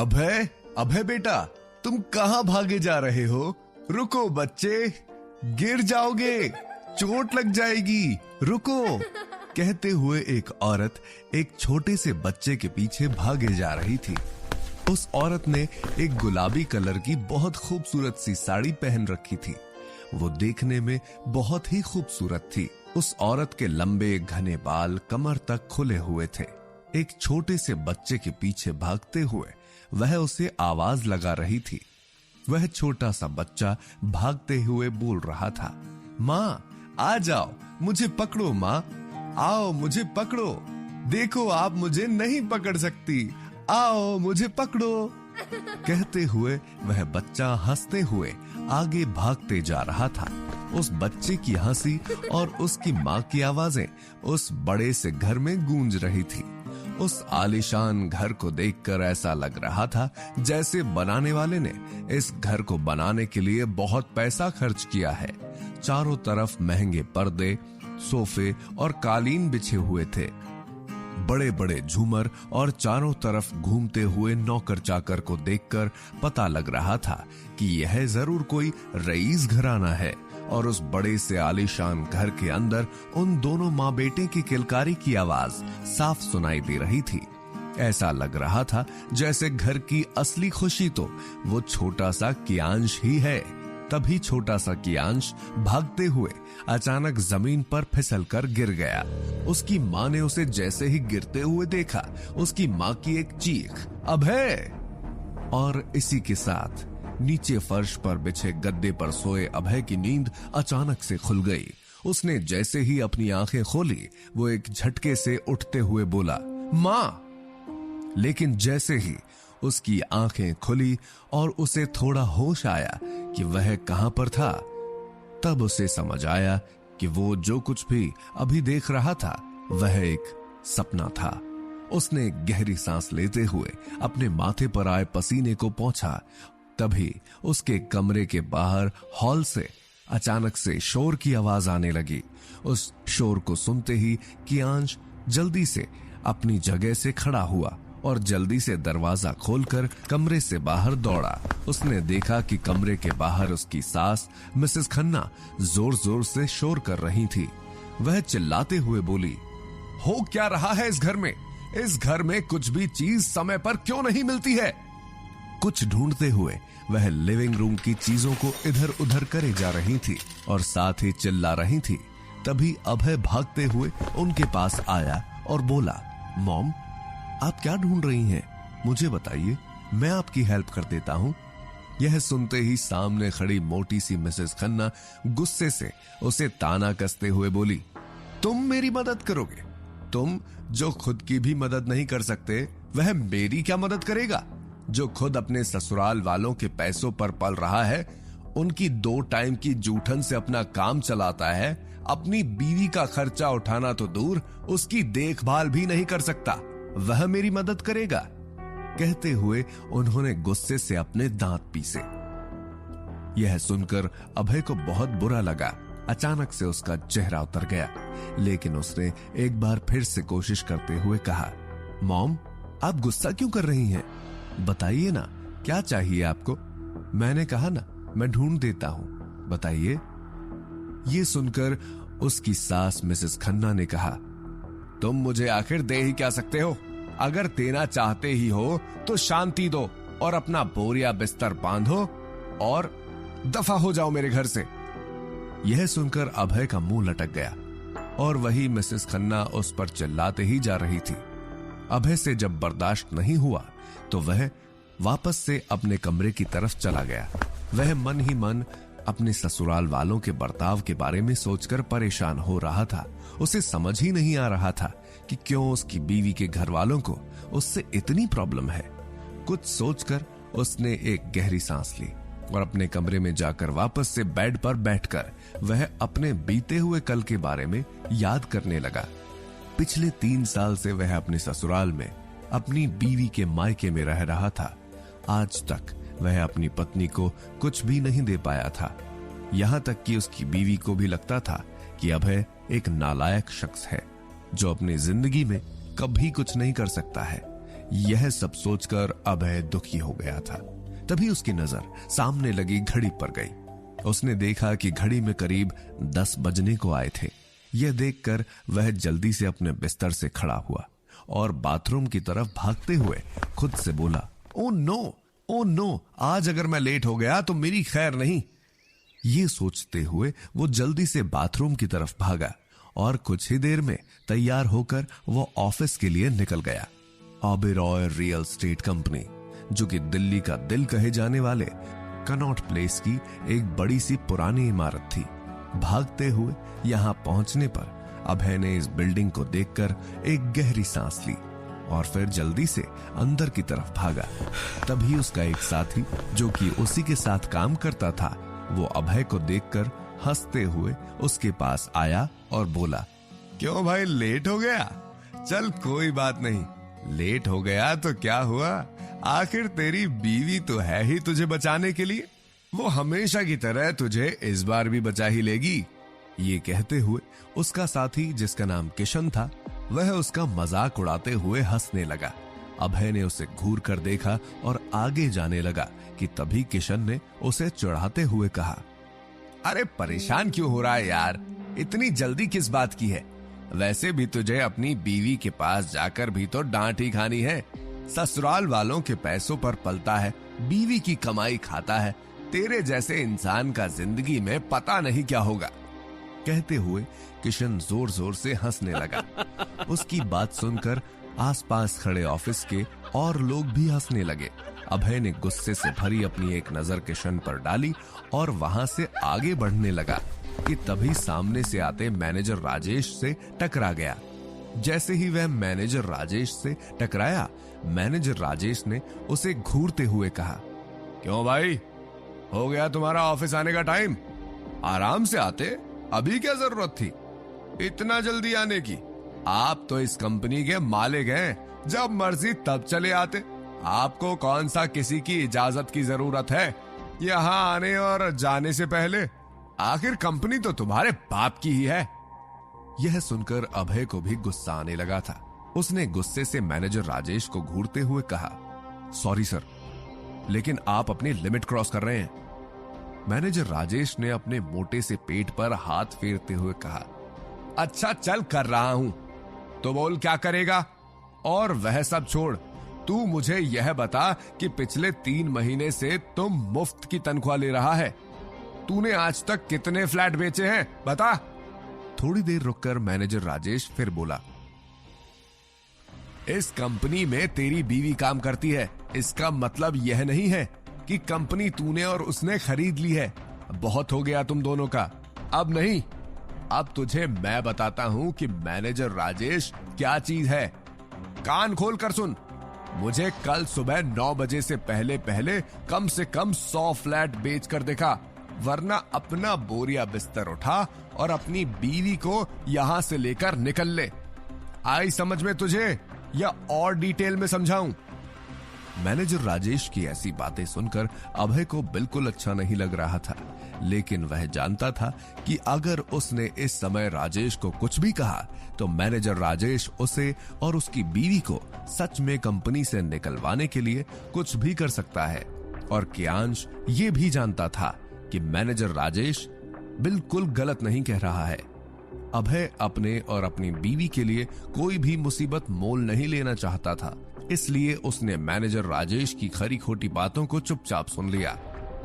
अभय, अभय बेटा, तुम कहाँ भागे जा रहे हो? रुको बच्चे, गिर जाओगे, चोट लग जाएगी, रुको। कहते हुए एक औरत एक छोटे से बच्चे के पीछे भागे जा रही थी। उस औरत ने एक गुलाबी कलर की बहुत खूबसूरत सी साड़ी पहन रखी थी। वो देखने में बहुत ही खूबसूरत थी। उस औरत के लंबे घने बाल कमर तक खुले हुए थे। एक छोटे से बच्चे के पीछे भागते हुए वह उसे आवाज लगा रही थी। वह छोटा सा बच्चा भागते हुए बोल रहा था, माँ आ जाओ, मुझे पकड़ो, माँ आओ मुझे पकड़ो, देखो आप मुझे नहीं पकड़ सकती, आओ मुझे पकड़ो। कहते हुए वह बच्चा हंसते हुए आगे भागते जा रहा था। उस बच्चे की हंसी और उसकी माँ की आवाजें उस बड़े से घर में गूंज रही थी। उस आलीशान घर को देखकर ऐसा लग रहा था जैसे बनाने वाले ने इस घर को बनाने के लिए बहुत पैसा खर्च किया है। चारों तरफ महंगे पर्दे, सोफे और कालीन बिछे हुए थे। बड़े बड़े झूमर और चारों तरफ घूमते हुए नौकर चाकर को देखकर पता लग रहा था कि यह जरूर कोई रईस घराना है। और उस बड़े से आलीशान घर के अंदर उन दोनों माँ बेटे की किलकारी की आवाज साफ सुनाई दे रही थी। ऐसा लग रहा था जैसे घर की असली खुशी तो वो छोटा सा कियांश ही है। तभी छोटा सा कियांश भागते हुए अचानक जमीन पर फिसल कर गिर गया। उसकी माँ ने उसे जैसे ही गिरते हुए देखा, उसकी माँ की एक चीख, अभय! और इसी के साथ नीचे फर्श पर बिछे गद्दे पर सोए अभय की नींद अचानक से खुल गई। उसने जैसे ही अपनी आंखें खोली, वो एक झटके से उठते हुए बोला, माँ! लेकिन जैसे ही उसकी आंखें खुली और उसे थोड़ा होश आया कि वह कहां पर था, तब उसे समझ आया कि वो जो कुछ भी अभी देख रहा था वह एक सपना था। उसने गहरी सांस लेते हुए अपने माथे पर आए पसीने को पोंछा। तभी उसके कमरे के बाहर हॉल से अचानक से शोर की आवाज आने लगी। उस शोर को सुनते ही कियांश जल्दी से अपनी जगह से खड़ा हुआ और जल्दी से दरवाजा खोलकर कमरे से बाहर दौड़ा। उसने देखा कि कमरे के बाहर उसकी सास मिसेस खन्ना जोर जोर से शोर कर रही थी। वह चिल्लाते हुए बोली, हो क्या रहा है इस घर में? इस घर में कुछ भी चीज समय पर क्यों नहीं मिलती है? कुछ ढूंढते हुए वह लिविंग रूम की चीजों को इधर उधर करे जा रही थी और साथ ही चिल्ला रही थी। तभी अभय भागते हुए उनके पास आया और बोला, मॉम, आप क्या ढूंढ रही हैं? मुझे बताइए, मैं आपकी हेल्प कर देता हूं। यह सुनते ही सामने खड़ी मोटी सी मिसेस खन्ना गुस्से से उसे ताना कसते हुए बोली, तुम मेरी मदद करोगे? तुम जो खुद की भी मदद नहीं कर सकते, वह मेरी क्या मदद करेगा? जो खुद अपने ससुराल वालों के पैसों पर पल रहा है, उनकी 2 टाइम की जूठन से अपना काम चलाता है, अपनी बीवी का खर्चा उठाना तो दूर, उसकी देखभाल भी नहीं कर सकता, वह मेरी मदद करेगा? कहते हुए उन्होंने गुस्से से अपने दांत पीसे। यह सुनकर अभय को बहुत बुरा लगा। अचानक से उसका चेहरा उतर गया, लेकिन उसने एक बार फिर से कोशिश करते हुए कहा, मॉम, आप गुस्सा क्यों कर रही हैं? बताइए ना, क्या चाहिए आपको? मैंने कहा ना, मैं ढूंढ देता हूं, बताइए। ये सुनकर उसकी सास मिसेस खन्ना ने कहा, तुम मुझे आखिर दे ही क्या सकते हो? अगर देना चाहते ही हो तो शांति दो और अपना बोरिया बिस्तर बांधो और दफा हो जाओ मेरे घर से। यह सुनकर अभय का मुंह लटक गया और वही मिसेस खन्ना उस पर चिल्लाते ही जा रही थी। अभय से जब बर्दाश्त नहीं हुआ तो वह वापस से अपने कमरे की तरफ चला गया। वह मन ही मन अपने ससुराल वालों के बर्ताव के बारे में सोचकर परेशान हो रहा था। उसे समझ ही नहीं आ रहा था कि क्यों उसकी बीवी के घर वालों को उससे इतनी प्रॉब्लम है। कुछ सोचकर उसने एक गहरी सांस ली और अपने कमरे में जाकर वापस से बेड पर बैठकर वह अपने बीते हुए कल के बारे में याद करने लगा। पिछले 3 साल से वह अपने ससुराल में अपनी बीवी के मायके में रह रहा था। आज तक वह अपनी पत्नी को कुछ भी नहीं दे पाया था। यहां तक कि उसकी बीवी को भी लगता था कि अभय एक नालायक शख्स है जो अपनी जिंदगी में कभी कुछ नहीं कर सकता है। यह सब सोचकर अभय दुखी हो गया था। तभी उसकी नजर सामने लगी घड़ी पर गई। उसने देखा कि घड़ी में करीब 10 बजने को आए थे। यह देखकर वह जल्दी से अपने बिस्तर से खड़ा हुआ और बाथरूम की तरफ भागते हुए खुद से बोला, ओ नो, आज अगर मैं लेट हो गया तो मेरी खैर नहीं। ये सोचते हुए वो जल्दी से बाथरूम की तरफ भागा और कुछ ही देर में तैयार होकर वो ऑफिस के लिए निकल गया। ओबेरॉय रियल एस्टेट कंपनी, जो कि दिल्ली का दिल कहे जाने वाले कनॉट प्लेस की एक बड़ी सी पुरानी इमारत थी। भागते हुए यहां पहुंचने पर अभय ने इस बिल्डिंग को देखकर एक गहरी सांस ली और फिर जल्दी से अंदर की तरफ भागा। तभी उसका एक साथी, जो कि उसी के साथ काम करता था, वो अभय को देखकर हंसते हुए उसके पास आया और बोला, क्यों भाई लेट हो गया? चल कोई बात नहीं, लेट हो गया तो क्या हुआ, आखिर तेरी बीवी तो है ही तुझे बचाने के लिए। वो हमेशा की तरह तुझे इस बार भी बचा ही लेगी। ये कहते हुए उसका साथी, जिसका नाम किशन था, वह उसका मजाक उड़ाते हुए हंसने लगा। अभय ने उसे घूर कर देखा और आगे जाने लगा कि तभी किशन ने उसे चिढ़ाते हुए कहा, अरे परेशान क्यों हो रहा है यार, इतनी जल्दी किस बात की है? वैसे भी तुझे अपनी बीवी के पास जाकर भी तो डांट ही खानी है। ससुराल वालों के पैसों पर पलता है, बीवी की कमाई खाता है। तेरे जैसे इंसान का जिंदगी में पता नहीं क्या होगा। कहते हुए किशन जोर जोर से हंसने लगा। उसकी बात सुनकर आसपास खड़े ऑफिस के और लोग भी हंसने लगे। अभय ने गुस्से से भरी अपनी एक नजर किशन पर डाली और वहां से आगे बढ़ने लगा कि तभी सामने से आते मैनेजर राजेश से टकरा गया। जैसे ही वह मैनेजर राजेश से टकराया, मैनेजर राजेश ने उसे घूरते हुए कहा, क्यों भाई, हो गया तुम्हारा ऑफिस आने का टाइम? आराम से आते, अभी क्या जरूरत थी इतना जल्दी आने की? आप तो इस कंपनी के मालिक हैं, जब मर्जी तब चले आते। आपको कौन सा किसी की इजाजत की जरूरत है यहाँ आने और जाने से पहले? आखिर कंपनी तो तुम्हारे बाप की ही है। यह सुनकर अभय को भी गुस्सा आने लगा था। उसने गुस्से से मैनेजर राजेश को घूरते हुए कहा, सॉरी सर, लेकिन आप अपनी लिमिट क्रॉस कर रहे हैं। मैनेजर राजेश ने अपने मोटे से पेट पर हाथ फेरते हुए कहा, अच्छा चल कर रहा हूं, तो बोल क्या करेगा? और वह सब छोड़, तू मुझे यह बता कि पिछले 3 महीने से तुम मुफ्त की तनख्वाह ले रहा है। तूने आज तक कितने फ्लैट बेचे हैं, बता। थोड़ी देर रुककर मैनेजर राजेश फिर बोला, इस कंपनी में तेरी बीवी काम करती है, इसका मतलब यह नहीं है कि कंपनी तूने और उसने खरीद ली है। बहुत हो गया तुम दोनों का, अब नहीं। अब तुझे मैं बताता हूं कि मैनेजर राजेश क्या चीज है। कान खोल कर सुन, मुझे कल सुबह 9 बजे से पहले पहले कम से कम 100 फ्लैट बेच कर दिखा, वरना अपना बोरिया बिस्तर उठा और अपनी बीवी को यहां से लेकर निकल ले। आई समझ में तुझे या और डिटेल में समझाऊं? मैनेजर राजेश की ऐसी बातें सुनकर अभय को बिल्कुल अच्छा नहीं लग रहा था, लेकिन वह जानता था कि अगर उसने इस समय राजेश को कुछ भी कहा तो मैनेजर राजेश उसे और उसकी बीवी को सच में कंपनी से निकलवाने के लिए कुछ भी कर सकता है। और कियांश ये भी जानता था कि मैनेजर राजेश बिल्कुल गलत नहीं कह रहा है। अभय अपने और अपनी बीवी के लिए कोई भी मुसीबत मोल नहीं लेना चाहता था, इसलिए उसने मैनेजर राजेश की खरी खोटी बातों को चुपचाप सुन लिया।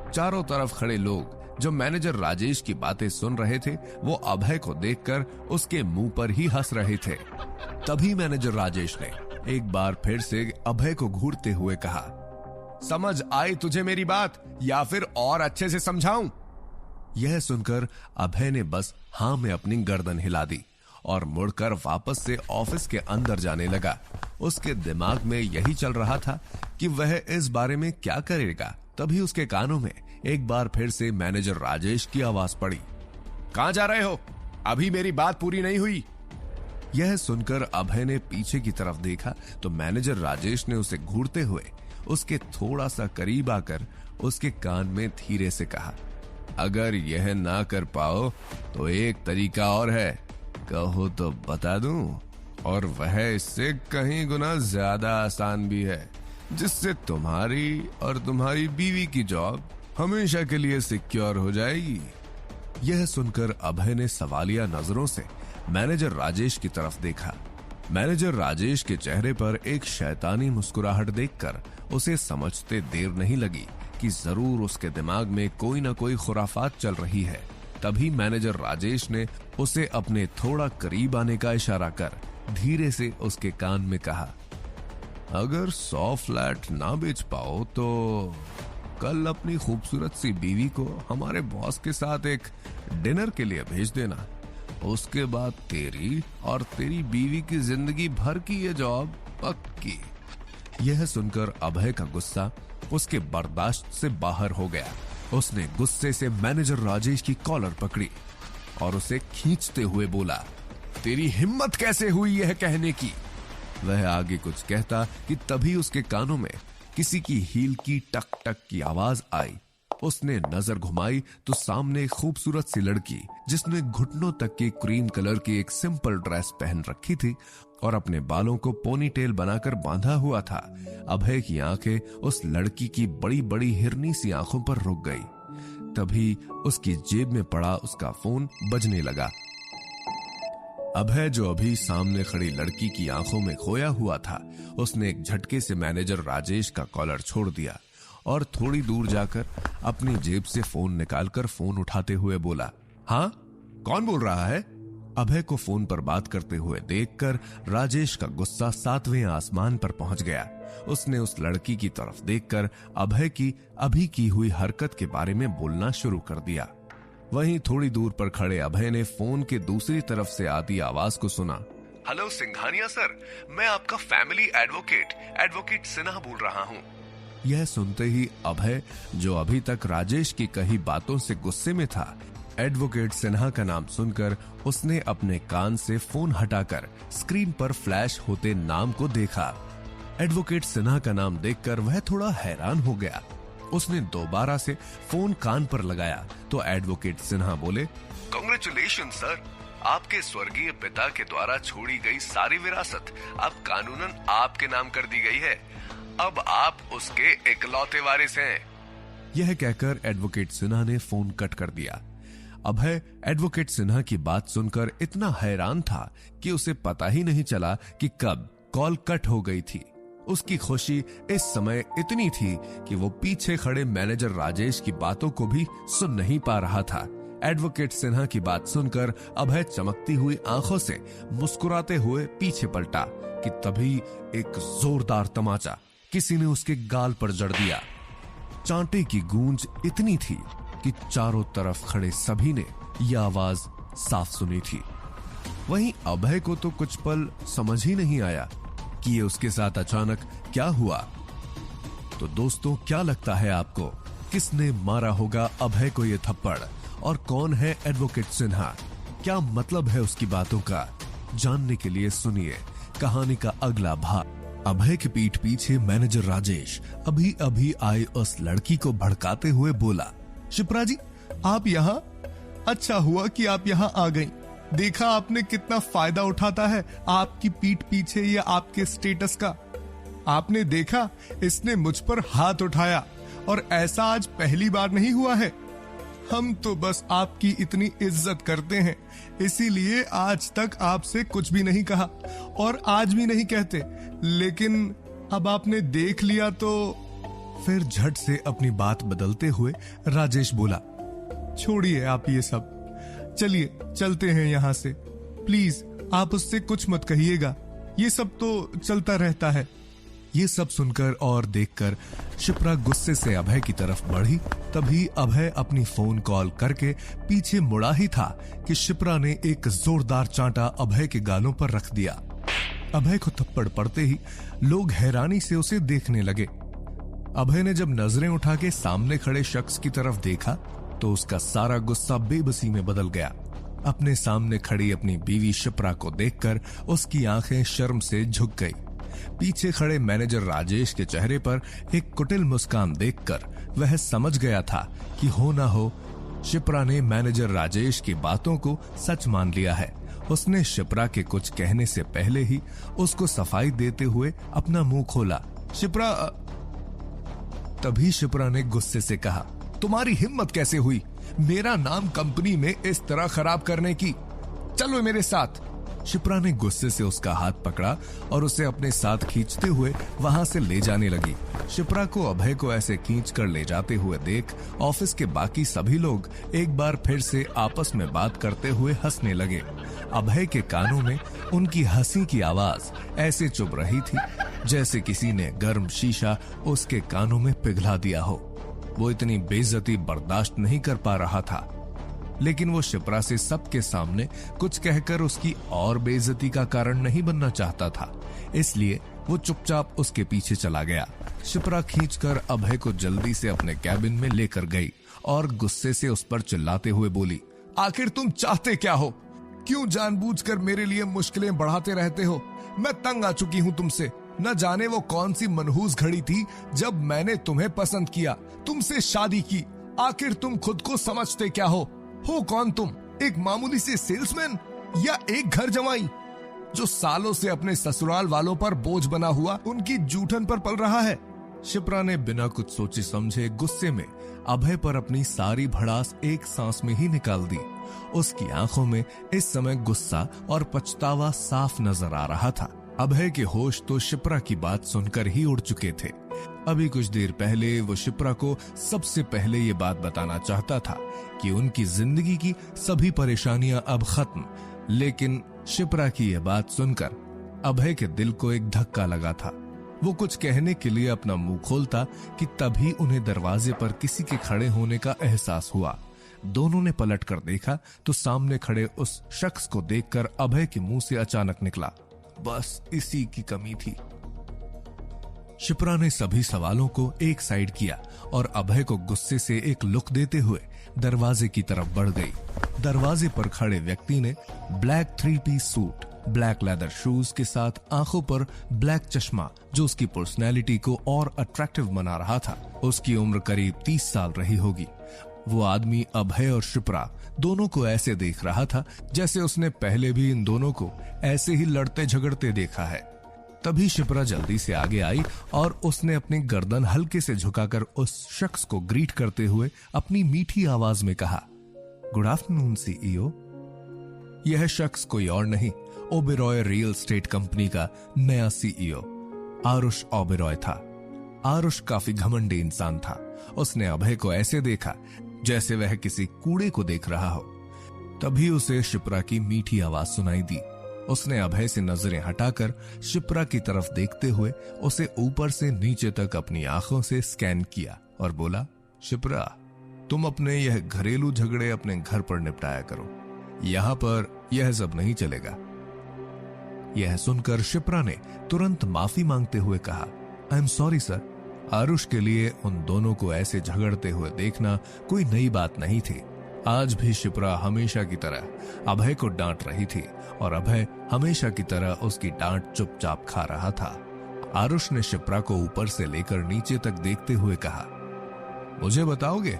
चारों तरफ खड़े लोग जो मैनेजर राजेश की बातें सुन रहे थे, वो अभय को देखकर उसके मुंह पर ही हंस रहे थे। तभी मैनेजर राजेश ने एक बार फिर से अभय को घूरते हुए कहा, समझ आई तुझे मेरी बात या फिर और अच्छे से समझाऊं? यह सुनकर अभय ने बस हां में अपनी गर्दन हिला दी और मुड़कर वापस से ऑफिस के अंदर जाने लगा। उसके दिमाग में यही चल रहा था कि वह इस बारे में क्या करेगा। तभी उसके कानों में एक बार फिर से मैनेजर राजेश की आवाज पड़ी, कहां जा रहे हो? अभी मेरी बात पूरी नहीं हुई। यह सुनकर अभय ने पीछे की तरफ देखा तो मैनेजर राजेश ने उसे घूरते हुए उसके थोड़ा सा करीब आकर उसके कान में धीरे से कहा, अगर यह ना कर पाओ तो एक तरीका और है, कहो तो बता दूं? और वह इससे कहीं गुना ज्यादा आसान भी है, जिससे तुम्हारी और तुम्हारी बीवी की जॉब हमेशा के लिए सिक्योर हो जाएगी। यह सुनकर अभय ने सवालिया नजरों से मैनेजर राजेश की तरफ देखा। मैनेजर राजेश के चेहरे पर एक शैतानी मुस्कुराहट देखकर उसे समझते देर नहीं लगी कि जरूर उसके दिमाग में कोई ना कोई खुराफात चल रही है। तभी मैनेजर राजेश ने उसे अपने थोड़ा करीब आने का इशारा कर धीरे से उसके कान में कहा, अगर 100 फ्लैट ना बेच पाओ तो कल अपनी खूबसूरत सी बीवी को हमारे बॉस के साथ एक डिनर के लिए भेज देना। उसके बाद तेरी और तेरी बीवी की जिंदगी भर की ये जॉब पक्की। यह सुनकर अभय का गुस्सा उसके बर्दाश्त से बाहर हो गया। उसने गुस्से से मैनेजर राजेश की कॉलर पकड़ी और उसे खींचते हुए बोला, तेरी हिम्मत कैसे हुई यह कहने की? वह आगे कुछ कहता कि तभी उसके कानों में किसी की हील की टक टक की आवाज आई। उसने नजर घुमाई तो सामने एक खूबसूरत सी लड़की, जिसने घुटनों तक की क्रीम कलर की एक सिंपल ड्रेस पहन रखी थी और अपने बालों को पोनीटेल बनाकर बांधा हुआ था। अभय की आंखें उस लड़की की बड़ी बड़ी हिरनी सी आंखों पर रुक गई। तभी उसकी जेब में पड़ा उसका फोन बजने लगा। अभय, जो अभी सामने खड़ी लड़की की आंखों में खोया हुआ था, उसने एक झटके से मैनेजर राजेश का कॉलर छोड़ दिया और थोड़ी दूर जाकर अपनी जेब से फोन निकालकर फोन उठाते हुए बोला, हाँ, कौन बोल रहा है? अभय को फोन पर बात करते हुए देखकर राजेश का गुस्सा 7वें आसमान पर पहुंच गया। उसने उस लड़की की तरफ देखकर अभय की अभी की हुई हरकत के बारे में बोलना शुरू कर दिया। वहीं थोड़ी दूर पर खड़े अभय ने फोन के दूसरी तरफ से आती आवाज को सुना। हेलो सिंघानिया सर, मैं आपका फैमिली एडवोकेट सिन्हा बोल रहा हूँ। यह सुनते ही अभय, जो अभी तक राजेश की कही बातों से गुस्से में था, एडवोकेट सिन्हा का नाम सुनकर उसने अपने कान से फोन हटाकर स्क्रीन पर फ्लैश होते नाम को देखा। एडवोकेट सिन्हा का नाम देखकर वह थोड़ा हैरान हो गया। उसने दोबारा से फोन कान पर लगाया तो एडवोकेट सिन्हा बोले, कांग्रेचुलेशन सर, आपके स्वर्गीय पिता के द्वारा छोड़ी गई सारी विरासत अब कानूनन आपके नाम कर दी गई है। अब आप उसके इकलौते वारिस हैं। यह कहकर एडवोकेट सिन्हा ने फोन कट कर दिया। अभय एडवोकेट सिन्हा की बात सुनकर इतना हैरान था कि उसे पता ही नहीं चला कि कब कॉल कट हो गई थी। उसकी खुशी इस समय इतनी थी कि वो पीछे खड़े मैनेजर राजेश की बातों को भी सुन नहीं पा रहा था। एडवोकेट सिन्हा की बात सुनकर अभय चमकती हुई आंखों से मुस्कुराते हुए पीछे पलटा कि तभी एक जोरदार तमाचा किसी ने उसके गाल पर जड़ दिया। चांटे की गूंज इतनी थी कि चारों तरफ खड़े सभी ने यह आवाज साफ सुनी थी। वहीं अभय को तो कुछ पल समझ ही नहीं आया कि ये उसके साथ अचानक क्या हुआ। तो दोस्तों, क्या लगता है आपको, किसने मारा होगा अभय को ये थप्पड़ और कौन है एडवोकेट सिन्हा? क्या मतलब है उसकी बातों का? जानने के लिए सुनिए कहानी का अगला भाग। अभय के पीठ पीछे मैनेजर राजेश अभी अभी आई उस लड़की को भड़काते हुए बोला, शिप्रा जी, आप यहाँ? अच्छा हुआ कि आप यहाँ आ गईं। देखा आपने कितना फायदा उठाता है आपकी पीठ पीछे या आपके स्टेटस का। आपने देखा इसने मुझ पर हाथ उठाया और ऐसा आज पहली बार नहीं हुआ है। हम तो बस आपकी इतनी इज्जत करते हैं, इसीलिए आज तक आपसे कुछ भी नहीं कहा और आज भी नहीं कहते, लेकिन अब आपने देख लिया तो। फिर झट से अपनी बात बदलते हुए राजेश बोला, छोड़िए आप ये सब, चलिए चलते हैं यहाँ से। प्लीज आप उससे कुछ मत कहिएगा, ये सब तो चलता रहता है। ये सब सुनकर और देखकर शिप्रा गुस्से से अभय की तरफ बढ़ी। तभी अभय अपनी फोन कॉल करके पीछे मुड़ा ही था कि शिप्रा ने एक जोरदार चांटा अभय के गालों पर रख दिया। अभय को थप्पड़ पड़ते ही लोग हैरानी से उसे देखने लगे। अभय ने जब नजरें उठा के सामने खड़े शख्स की तरफ देखा तो उसका सारा गुस्सा बेबसी में बदल गया। अपने सामने खड़ी अपनी बीवी शिप्रा को देखकर उसकी आंखें शर्म से झुक गई। पीछे खड़े मैनेजर राजेश के चेहरे पर एक कुटिल मुस्कान देखकर वह समझ गया था कि हो ना हो शिप्रा ने मैनेजर राजेश की बातों को सच मान लिया है उसने शिप्रा के कुछ कहने से पहले ही उसको सफाई देते हुए अपना मुंह खोला। शिप्रा। तभी शिप्रा ने गुस्से से कहा, तुम्हारी हिम्मत कैसे हुई मेरा नाम कंपनी में इस तरह खराब करने की? चलो मेरे साथ। शिप्रा ने गुस्से से उसका हाथ पकड़ा और उसे अपने साथ खींचते हुए वहां से ले जाने लगी। शिप्रा को अभय को ऐसे खींच कर ले जाते हुए देख ऑफिस के बाकी सभी लोग एक बार फिर से आपस में बात करते हुए हंसने लगे। अभय के कानों में उनकी हंसी की आवाज ऐसे चुभ रही थी जैसे किसी ने गर्म शीशा उसके कानों में पिघला दिया हो। वो इतनी बेइज्जती बर्दाश्त नहीं कर पा रहा था, लेकिन वो शिप्रा से सबके सामने कुछ कहकर उसकी और बेइज्जती का कारण नहीं बनना चाहता था, इसलिए वो चुपचाप उसके पीछे चला गया। शिप्रा खींचकर अभय को जल्दी से अपने कैबिन में लेकर गई और गुस्से से उस पर चिल्लाते हुए बोली, आखिर तुम चाहते क्या हो? क्यों जानबूझकर मेरे लिए मुश्किलें बढ़ाते रहते हो? मैं तंग आ चुकी हूँ तुमसे। न जाने वो कौन सी मनहूस घड़ी थी जब मैंने तुम्हें पसंद किया, तुमसे शादी की। आखिर तुम खुद को समझते क्या हो कौन तुम? एक मामूली से सेल्समैन या एक घर जमाई जो सालों से अपने ससुराल वालों पर बोझ बना हुआ उनकी जूठन पर पल रहा है? शिप्रा ने बिना कुछ सोचे समझे गुस्से में अभय पर अपनी सारी भड़ास एक सांस में ही निकाल दी। उसकी आंखों में इस समय गुस्सा और पछतावा साफ नजर आ रहा था। अभय के होश तो शिप्रा की बात सुनकर ही उड़ चुके थे। अभी कुछ देर पहले वो शिप्रा को सबसे पहले ये बात बताना चाहता था कि उनकी जिंदगी की सभी परेशानियां अब खत्म, लेकिन शिप्रा की यह बात सुनकर अभय के दिल को एक धक्का लगा था। वो कुछ कहने के लिए अपना मुंह खोलता कि तभी उन्हें दरवाजे पर किसी के खड़े होने का एहसास हुआ। दोनों ने पलट कर देखा तो सामने खड़े उस शख्स को देखकर अभय के मुंह से अचानक निकला, बस इसी की कमी थी। शिप्रा ने सभी सवालों को एक साइड किया और अभय को गुस्से से एक लुक देते हुए दरवाजे की तरफ बढ़ गई। दरवाजे पर खड़े व्यक्ति ने black 3-piece suit, black leather shoes के साथ आंखों पर ब्लैक चश्मा जो उसकी पर्सनैलिटी को और अट्रैक्टिव बना रहा था। उसकी उम्र करीब 30 साल रही होगी। वो आदमी अभय और शिप्रा दोनों को ऐसे देख रहा था जैसे उसने पहले भी इन दोनों को ऐसे ही लड़ते झगड़ते देखा है। तभी शिप्रा जल्दी से आगे आई और उसने अपनी गर्दन हल्के से झुकाकर उस शख्स को ग्रीट करते हुए अपनी मीठी आवाज में कहा, गुड आफ्टरनून सीईओ। यह शख्स कोई और नहीं, ओबेरॉय रियल एस्टेट कंपनी का नया सीईओ आरुष ओबेरॉय था। आरुष काफी घमंडी इंसान था। उसने अभय को ऐसे देखा जैसे वह किसी कूड़े को देख रहा हो। तभी उसे शिप्रा की मीठी आवाज सुनाई दी। उसने अभय से नजरें हटाकर शिप्रा की तरफ देखते हुए उसे ऊपर से नीचे तक अपनी आंखों से स्कैन किया और बोला, शिप्रा, तुम अपने यह घरेलू झगड़े अपने घर पर निपटाया करो, यहां पर यह सब नहीं चलेगा। यह सुनकर शिप्रा ने तुरंत माफी मांगते हुए कहा, I am sorry sir. Aarush के लिए उन दोनों को ऐसे झगड़ते हुए देखना कोई नई बात नहीं थी। आज भी शिप्रा हमेशा की तरह अभय को डांट रही थी और अभय हमेशा की तरह उसकी डांट चुपचाप खा रहा था। आरुष ने शिप्रा को ऊपर से लेकर नीचे तक देखते हुए कहा, मुझे बताओगे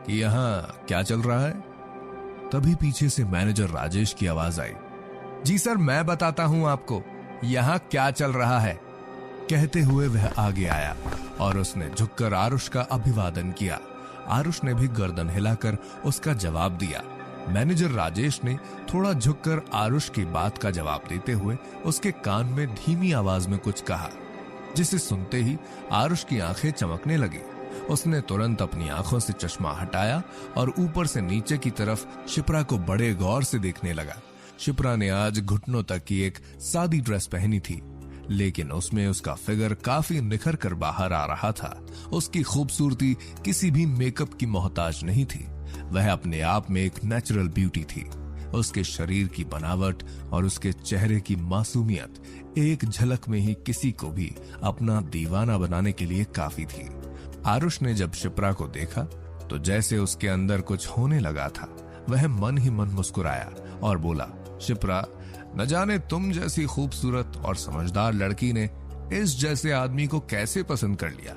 कि यहाँ क्या चल रहा है? तभी पीछे से मैनेजर राजेश की आवाज आई, जी सर, मैं बताता हूं आपको यहाँ क्या चल रहा है। कहते हुए वह आगे आया और उसने झुककर आरुष का अभिवादन किया। आरुष ने भी गर्दन हिलाकर उसका जवाब दिया। मैनेजर राजेश ने थोड़ा झुककर आरुष की बात का जवाब देते हुए उसके कान में धीमी आवाज में कुछ कहा, जिसे सुनते ही आरुष की आंखें चमकने लगी। उसने तुरंत अपनी आंखों से चश्मा हटाया और ऊपर से नीचे की तरफ शिप्रा को बड़े गौर से देखने लगा। शिप्रा ने आज घुटनों तक की एक सादी ड्रेस पहनी थी, लेकिन उसमें उसका फिगर काफी निखर कर बाहर आ रहा था। उसकी खूबसूरती किसी भी मेकअप की मोहताज नहीं थी। वह अपने आप में एक नेचुरल ब्यूटी थी। उसके शरीर की बनावट और उसके चेहरे की मासूमियत एक झलक में ही किसी को भी अपना दीवाना बनाने के लिए काफी थी। आरुष ने जब शिप्रा को देखा तो जैसे उसके अंदर कुछ होने लगा था। वह मन ही मन मुस्कुराया और बोला, शिप्रा, न जाने तुम जैसी खूबसूरत और समझदार लड़की ने इस जैसे आदमी को कैसे पसंद कर लिया।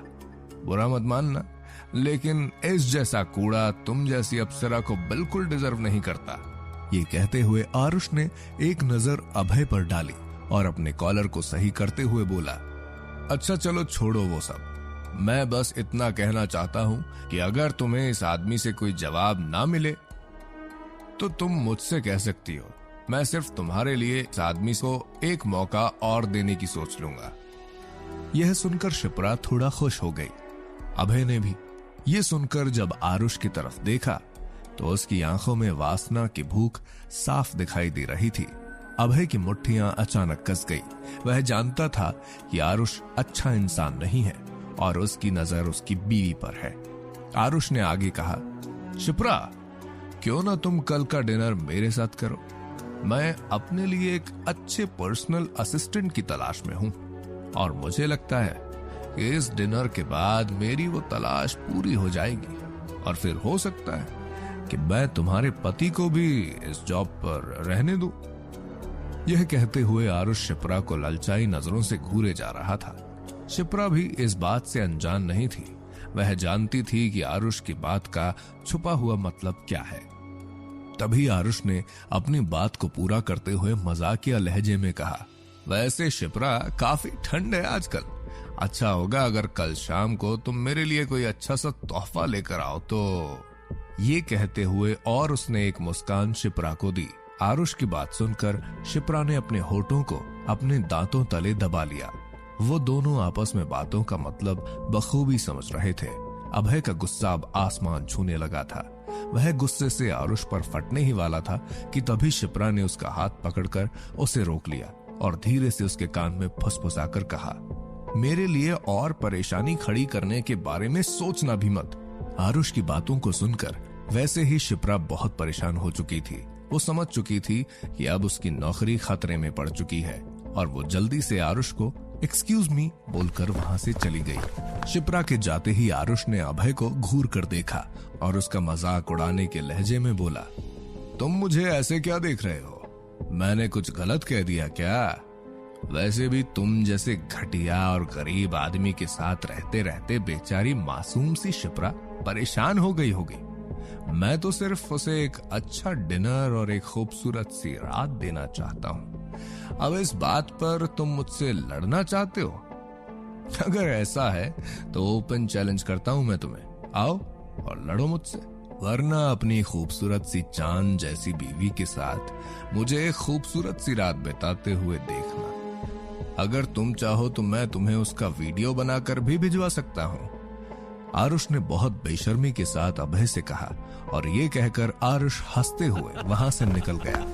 बुरा मत मानना, लेकिन इस जैसा कूड़ा तुम जैसी अप्सरा को बिल्कुल डिजर्व नहीं करता। ये कहते हुए आरुष ने एक नजर अभय पर डाली और अपने कॉलर को सही करते हुए बोला, अच्छा चलो छोड़ो वो सब, मैं बस इतना कहना चाहता हूं कि अगर तुम्हें इस आदमी से कोई जवाब ना मिले तो तुम मुझसे कह सकती हो। मैं सिर्फ तुम्हारे लिए इस आदमी को एक मौका और देने की सोच लूंगा। यह सुनकर शिप्रा थोड़ा खुश हो गई। अभय ने भी। ये सुनकर जब आरुष की तरफ देखा तो उसकी आंखों में वासना की भूख साफ दिखाई दे रही थी। अभय की मुट्ठियां अचानक कस गई। वह जानता था कि आरुष अच्छा इंसान नहीं है और उसकी नजर उसकी बीवी पर है। आरुष ने आगे कहा, शिप्रा, क्यों ना तुम कल का डिनर मेरे साथ करो? मैं अपने लिए एक अच्छे पर्सनल असिस्टेंट की तलाश में हूं और मुझे लगता है कि इस डिनर के बाद मेरी वो तलाश पूरी हो जाएगी और फिर हो सकता है कि मैं तुम्हारे पति को भी इस जॉब पर रहने दूं। यह कहते हुए आरुष शिप्रा को ललचाई नजरों से घूरे जा रहा था। शिप्रा भी इस बात से अनजान नहीं थी। वह जानती थी कि आरुष की बात का छुपा हुआ मतलब क्या है। तभी आरुष ने अपनी बात को पूरा करते हुए मजाकिया लहजे में कहा, वैसे शिप्रा काफी ठंड है आजकल। अच्छा होगा अगर कल शाम को तुम मेरे लिए कोई अच्छा सा तोहफा लेकर आओ तो। ये कहते हुए और उसने एक मुस्कान शिप्रा को दी। आरुष की बात सुनकर शिप्रा ने अपने होठों को अपने दांतों तले दबा लिया। वो दोनों आपस में बातों का मतलब बखूबी समझ रहे थे। अभय का गुस्सा अब आसमान छूने लगा था। वह गुस्से से आरुष पर फटने ही वाला था कि तभी शिप्रा ने उसका हाथ पकड़कर उसे रोक लिया और धीरे से उसके कान में फुसफुसाकर कहा, मेरे लिए और परेशानी खड़ी करने के बारे में सोचना भी मत। आरुष की बातों को सुनकर वैसे ही शिप्रा बहुत परेशान हो चुकी थी। वो समझ चुकी थी कि अब उसकी नौकरी खतरे में पड़ चुकी है और वो जल्दी से आरुष को एक्सक्यूज मी बोलकर वहां से चली गई। शिप्रा के जाते ही आरुष ने अभय को घूर कर देखा और उसका मजाक उड़ाने के लहजे में बोला, तुम मुझे ऐसे क्या देख रहे हो? मैंने कुछ गलत कह दिया क्या? वैसे भी तुम जैसे घटिया और गरीब आदमी के साथ रहते रहते बेचारी मासूम सी शिप्रा परेशान हो गई होगी। मैं तो सिर्फ उसे एक अच्छा डिनर और एक खूबसूरत सी रात देना चाहता हूं। अब इस बात पर तुम मुझसे लड़ना चाहते हो? अगर ऐसा है तो ओपन चैलेंज करता हूं मैं तुम्हें, आओ और लड़ो मुझसे। वरना अपनी खूबसूरत सी चांद जैसी बीवी के साथ मुझे एक खूबसूरत सी रात बिताते हुए देखना। अगर तुम चाहो तो मैं तुम्हें उसका वीडियो बनाकर भी भिजवा सकता हूं। आरुष ने बहुत बेशर्मी के साथ अभय से कहा और ये कहकर आरुष हंसते हुए वहां से निकल गया।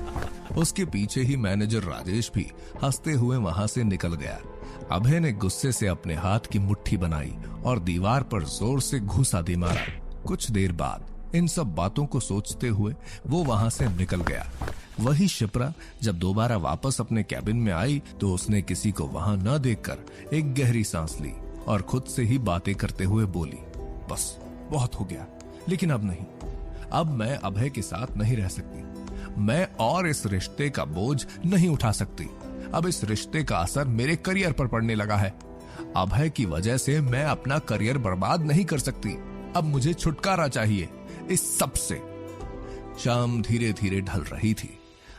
उसके पीछे ही मैनेजर राजेश भी हंसते हुए वहां से निकल गया। अभय ने गुस्से से अपने हाथ की मुट्ठी बनाई और दीवार पर जोर से घूसा दे मारा। कुछ देर बाद इन सब बातों को सोचते हुए वो वहां से निकल गया। वही शिप्रा जब दोबारा वापस अपने कैबिन में आई तो उसने किसी को वहां न देखकर एक गहरी सांस ली और खुद से ही बातें करते हुए बोली, बस बहुत हो गया, लेकिन अब नहीं। अब मैं अभय के साथ नहीं रह सकती। मैं और इस रिश्ते का बोझ नहीं उठा सकती। अब इस रिश्ते का असर मेरे करियर पर पड़ने लगा है। अभय की वजह से मैं अपना करियर बर्बाद नहीं कर सकती। अब मुझे छुटकारा चाहिए इस सब से। शाम धीरे धीरे ढल रही थी।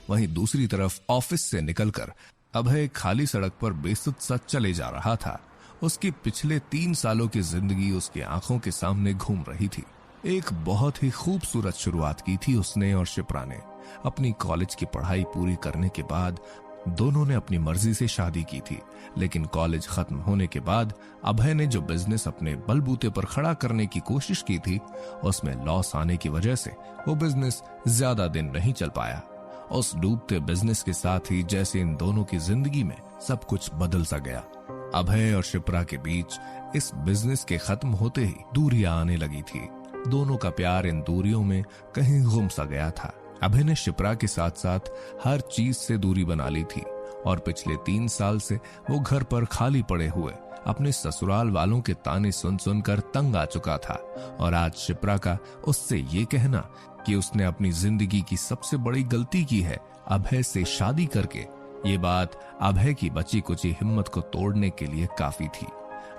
वहीं दूसरी तरफ ऑफिस से निकलकर अभय खाली सड़क पर बेसुध सा चले जा रहा था। उसकी पिछले 3 सालों की जिंदगी उसकी आंखों के सामने घूम रही थी। एक बहुत ही खूबसूरत शुरुआत की थी उसने और शिप्रा ने। अपनी कॉलेज की पढ़ाई पूरी करने के बाद दोनों ने अपनी मर्जी से शादी की थी, लेकिन कॉलेज खत्म होने के बाद अभय ने जो बिजनेस अपने बलबूते पर खड़ा करने की कोशिश की थी, उसमें लॉस आने की वजह से वो बिजनेस ज्यादा दिन नहीं चल पाया। उस डूबते बिजनेस के साथ ही जैसे इन दोनों की जिंदगी में सब कुछ बदल सा गया। अभय और शिप्रा के बीच इस बिजनेस के खत्म होते ही दूरियां आने लगी थी। दोनों का प्यार इन दूरियों में कहीं गुम सा गया था। अभय ने शिप्रा के साथ साथ हर चीज से दूरी बना ली थी और पिछले 3 साल से वो घर पर खाली पड़े हुए अपने ससुराल वालों के ताने सुन सुनकर तंग आ चुका था। और आज शिप्रा का उससे ये कहना कि उसने अपनी जिंदगी की सबसे बड़ी गलती की है अभय से शादी करके, ये बात अभय की बची कुची हिम्मत को तोड़ने के लिए काफी थी।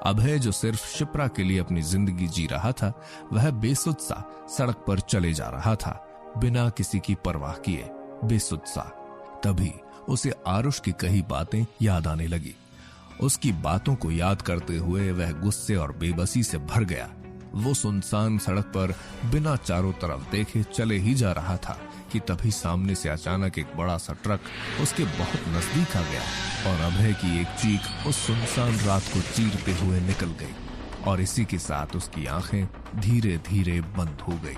अभय जो सिर्फ शिप्रा के लिए अपनी जिंदगी जी रहा था, वह बेसुध सा सड़क पर चले जा रहा था बिना किसी की परवाह किए। बेसुध सा। तभी उसे आरुष की कही बातें याद आने लगी। उसकी बातों को याद करते हुए वह गुस्से और बेबसी से भर गया। वो सुनसान सड़क पर बिना चारों तरफ देखे चले ही जा रहा था कि तभी सामने से अचानक एक बड़ा सा ट्रक उसके बहुत नजदीक आ गया और अभय की एक चीख उस सुनसान रात को चीरते हुए निकल गई और इसी के साथ उसकी आंखें धीरे धीरे बंद हो गई।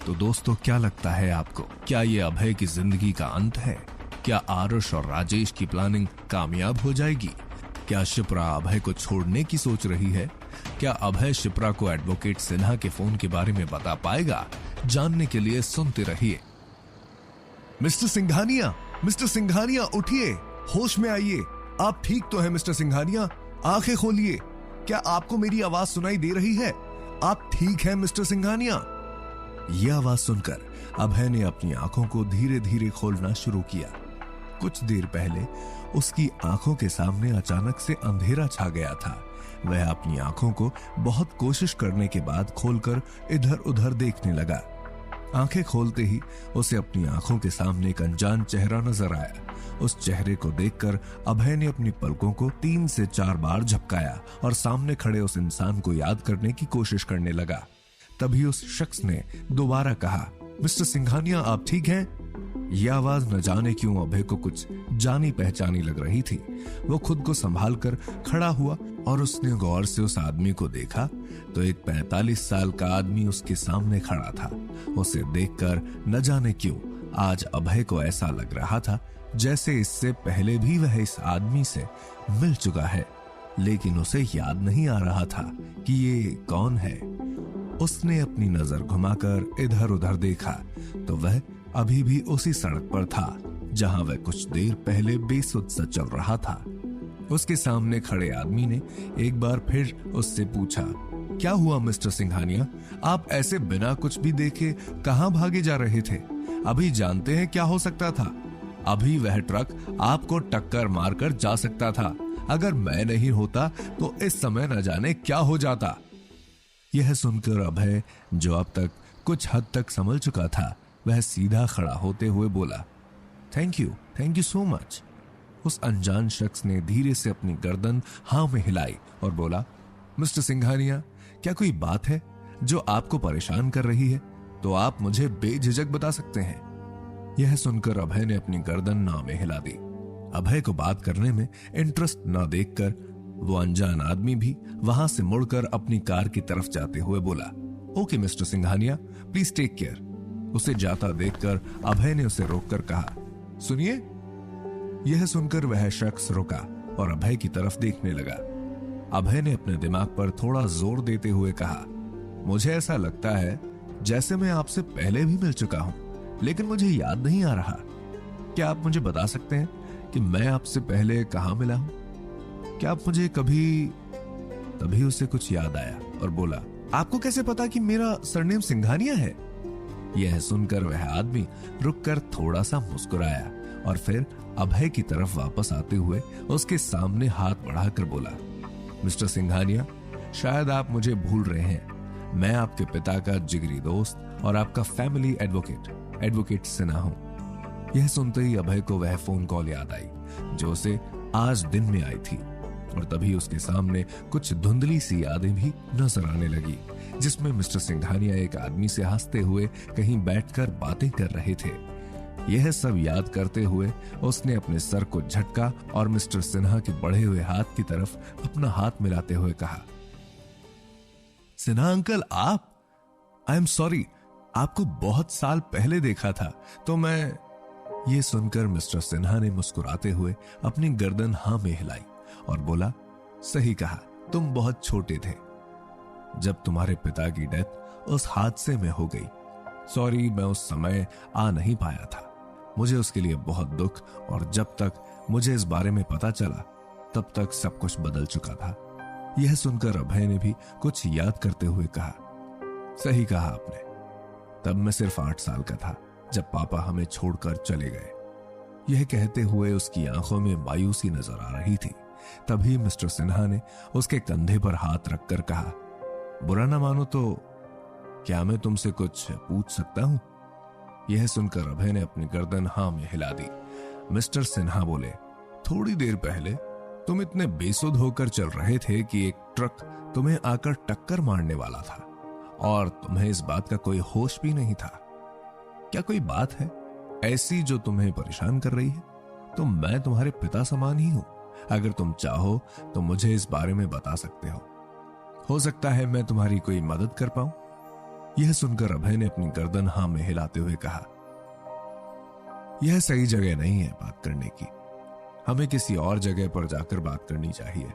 तो दोस्तों, क्या लगता है आपको? क्या ये अभय की जिंदगी का अंत है? क्या आरुष और राजेश की प्लानिंग कामयाब हो जाएगी? क्या शिप्रा अभय को छोड़ने की सोच रही है? क्या अभय शिप्रा को एडवोकेट सिन्हा के फोन के बारे में बता पाएगा? जानने के लिए सुनते रहिए। मिस्टर सिंघानिया, मिस्टर सिंघानिया, उठिए, होश में आइए। आप ठीक तो हैं मिस्टर सिंघानिया? आंखें खोलिए। क्या आपको मेरी आवाज सुनाई दे रही है? आप ठीक हैं मिस्टर सिंघानिया? यह आवाज सुनकर अभय ने अपनी आंखों को धीरे धीरे खोलना शुरू किया। कुछ देर पहले उसकी आंखों के सामने अचानक से अंधेरा छा गया था। वह अपनी आंखों को बहुत कोशिश करने के बाद खोलकर इधर उधर देखने लगा। आंखें खोलते ही उसे अपनी आंखों के सामने एक अनजान चेहरा नजर आया। उस चेहरे को देखकर अभय ने अपनी पलकों को 3 से 4 बार झपकाया और सामने खड़े उस इंसान को याद करने की कोशिश करने लगा। तभी उस शख्स ने दोबारा कहा, मिस्टर सिंघानिया, आप ठीक हैं? यह आवाज न जाने क्यों अभय को कुछ जानी पहचानी लग रही थी। वो खुद को संभाल कर खड़ा हुआ और उसने गौर से उस आदमी को देखा तो एक 45 साल का आदमी उसके सामने खड़ा था। उसे देखकर न जाने क्यों आज अभय को ऐसा लग रहा था जैसे इससे पहले भी वह इस आदमी से मिल चुका है, लेकिन उसे याद नहीं आ रहा था कि ये कौन है। उसने अपनी नजर घुमाकर इधर उधर देखा तो वह अभी भी उसी सड़क पर था जहां वह कुछ देर पहले बेसुध सा चल रहा था। उसके सामने खड़े आदमी ने एक बार फिर उससे पूछा, क्या हुआ मिस्टर सिंघानिया? आप ऐसे बिना कुछ भी देखे कहां भागे जा रहे थे? अभी जानते हैं क्या हो सकता था? अभी वह ट्रक आपको टक्कर मारकर जा सकता था। अगर मैं नहीं होता तो इस समय न जाने क्या हो जाता। यह सुनकर अभय, जो अब तक कुछ हद तक संभल चुका था, वह सीधा खड़ा होते हुए बोला, थैंक यू सो मच। उस अनजान शख्स ने धीरे से अपनी गर्दन हाँ में हिलाई और बोला, मिस्टर सिंघानिया, क्या कोई बात है जो आपको परेशान कर रही है? तो आप मुझे बेझिझक बता सकते हैं। यह सुनकर अभय ने अपनी गर्दन ना में हिला दी। अभय को बात करने में इंटरेस्ट ना देखकर वो अनजान आदमी भी वहां से मुड़कर अपनी कार की तरफ जाते हुए बोला, okay mister Singhania, please take care. उसे जाता देखकर अभय ने उसे रोककर कहा, सुनिए। यह सुनकर वह शख्स रुका और अभय की तरफ देखने लगा। अभय ने अपने दिमाग पर थोड़ा जोर देते हुए कहा, मुझे ऐसा लगता है जैसे मैं आपसे पहले भी मिल चुका हूं, लेकिन मुझे याद नहीं आ रहा। क्या आप मुझे बता सकते हैं कि मैं आपसे पहले कहां मिला हूं? क्या आप मुझे कभी? तभी उसे कुछ याद आया और बोला, आपको कैसे पता कि मेरा सरनेम सिंघानिया है? यह सुनकर वह आदमी रुककर थोड़ा सा मुस्कुराया और फिर अभय की तरफ वापस आते हुए उसके सामने हाथ बढ़ाकर बोला, मिस्टर सिंघानिया, शायद आप मुझे भूल रहे हैं। मैं आपके पिता का जिगरी दोस्त और आपका फैमिली एडवोकेट सिन्हा हूं। यह सुनते ही अभय को वह फोन कॉल याद आई जो उसे आज दिन में आई थी और तभी उसके सामने कुछ धुंधली सी यादें भी नजर आने लगी, जिसमें मिस्टर सिंघानिया एक आदमी से हंसते हुए कहीं बैठकर बातें कर रहे थे। यह सब याद करते हुए उसने अपने सर को झटका और मिस्टर सिन्हा के बढ़े हुए हाथ की तरफ अपना हाथ मिलाते हुए कहा, सिन्हा अंकल, आप? आई एम सॉरी, आपको बहुत साल पहले देखा था तो मैं। ये सुनकर मिस्टर सिन्हा ने मुस्कुराते हुए अपनी गर्दन हाँ में हिलाई और बोला, सही कहा, तुम बहुत छोटे थे जब तुम्हारे पिता की डेथ उस हादसे में हो गई। सॉरी, मैं उस समय आ नहीं पाया था। मुझे उसके लिए बहुत दुख, और जब तक मुझे इस बारे में पता चला तब तक सब कुछ बदल चुका था। यह सुनकर अभय ने भी कुछ याद करते हुए कहा, सही कहा आपने। तब मैं सिर्फ 8 साल का था जब पापा हमें छोड़कर चले गए। यह कहते हुए उसकी आंखों में मायूसी नजर आ रही थी। तभी मिस्टर सिन्हा ने उसके कंधे पर हाथ रखकर कहा, बुरा ना मानो तो क्या मैं तुमसे कुछ पूछ सकता हूं? यह सुनकर अभय ने अपनी गर्दन हाँ में हिला दी। मिस्टर सिन्हा बोले, थोड़ी देर पहले तुम इतने बेसुध होकर चल रहे थे कि एक ट्रक तुम्हें आकर टक्कर मारने वाला था और तुम्हें इस बात का कोई होश भी नहीं था। क्या कोई बात है ऐसी जो तुम्हें परेशान कर रही है? तो मैं तुम्हारे पिता समान ही हूं। अगर तुम चाहो तो मुझे इस बारे में बता सकते हो सकता है मैं तुम्हारी कोई मदद कर पाऊं। यह सुनकर अभय ने अपनी गर्दन हाँ में हिलाते हुए कहा, यह सही जगह नहीं है बात करने की, हमें किसी और जगह पर जाकर बात करनी चाहिए।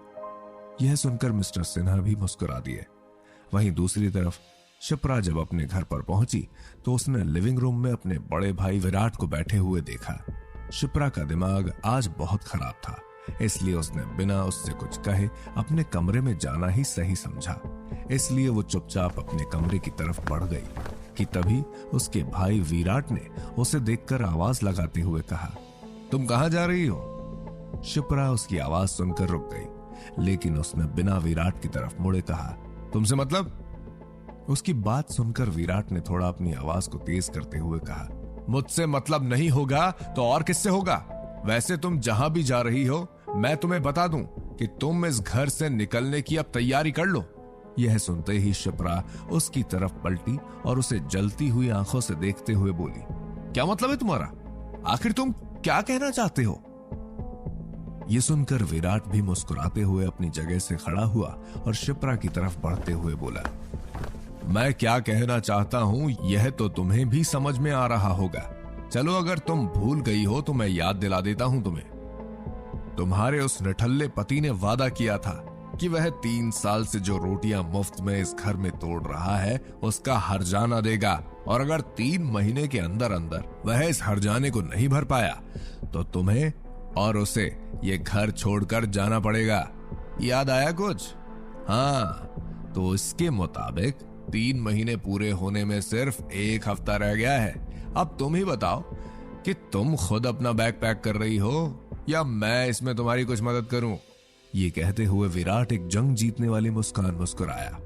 यह सुनकर मिस्टर सिन्हा भी मुस्कुरा दिए। वहीं दूसरी तरफ शिप्रा जब अपने घर पर पहुंची तो उसने लिविंग रूम में अपने बड़े भाई विराट को बैठे हुए देखा। शिप्रा का दिमाग आज बहुत खराब था, इसलिए उसने बिना उससे कुछ कहे अपने कमरे में जाना ही सही समझा। इसलिए वो चुपचाप अपने कमरे की तरफ बढ़ गई कि तभी उसके भाई विराट ने उसे देखकर आवाज लगाते हुए कहा, तुम कहां जा रही हो? शिप्रा उसकी आवाज सुनकर रुक गई, लेकिन उसने बिना विराट की तरफ मुड़े कहा, तुमसे मतलब? उसकी बात सुनकर विराट ने थोड़ा अपनी आवाज को तेज करते हुए कहा, मुझसे मतलब नहीं होगा तो और किससे होगा? वैसे तुम जहां भी जा रही हो मैं तुम्हें बता दूं कि तुम इस घर से निकलने की अब तैयारी कर लो। यह सुनते ही शिप्रा उसकी तरफ पलटी और उसे जलती हुई आंखों से देखते हुए बोली, क्या मतलब है तुम्हारा? आखिर तुम क्या कहना चाहते हो? यह सुनकर विराट भी मुस्कुराते हुए अपनी जगह से खड़ा हुआ और शिप्रा की तरफ बढ़ते हुए बोला, मैं क्या कहना चाहता हूं यह तो तुम्हें भी समझ में आ रहा होगा। चलो अगर तुम भूल गई हो तो मैं याद दिला देता हूं तुम्हें। तुम्हारे उस निठल्ले पति ने वादा किया था कि वह 3 साल से जो रोटियां मुफ्त में इस घर में तोड़ रहा है उसका हर्जाना देगा, और अगर 3 महीने के अंदर अंदर वह इस हर्जाने को नहीं भर पाया तो तुम्हें और उसे ये घर छोड़कर जाना पड़ेगा। याद आया कुछ? हाँ, तो इसके मुताबिक 3 महीने पूरे होने में सिर्फ 1 हफ्ता रह गया है। अब तुम ही बताओ कि तुम खुद अपना बैग पैक कर रही हो या मैं इसमें तुम्हारी कुछ मदद करूं? ये कहते हुए विराट एक जंग जीतने वाली मुस्कान मुस्कुराया।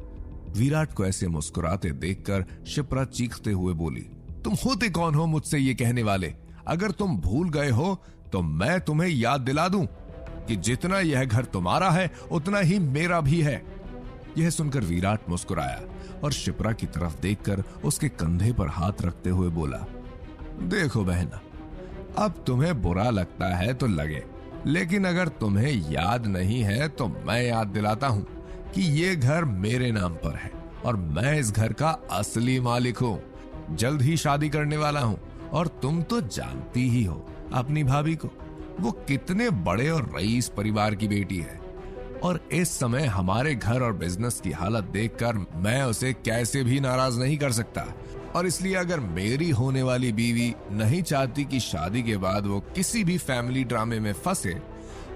विराट को ऐसे मुस्कुराते देखकर शिप्रा चीखते हुए बोली, तुम होते कौन हो मुझसे ये कहने वाले? अगर तुम भूल गए हो तो मैं तुम्हें याद दिला दूं कि जितना यह घर तुम्हारा है उतना ही मेरा भी है। यह सुनकर विराट मुस्कुराया और शिप्रा की तरफ देखकर उसके कंधे पर हाथ रखते हुए बोला, देखो बहना, अब तुम्हें बुरा लगता है तो लगे, लेकिन अगर तुम्हें याद नहीं है तो मैं याद दिलाता हूं कि ये घर मेरे नाम पर है और मैं इस घर का असली मालिक हूं। जल्द ही शादी करने वाला हूं और तुम तो जानती ही हो अपनी भाभी को, वो कितने बड़े और रईस परिवार की बेटी है, और इस समय हमारे घर और बिजनेस की हालत देखकर मैं उसे कैसे भी नाराज नहीं कर सकता। और इसलिए अगर मेरी होने वाली बीवी नहीं चाहती कि शादी के बाद वो किसी भी फैमिली ड्रामे में फंसे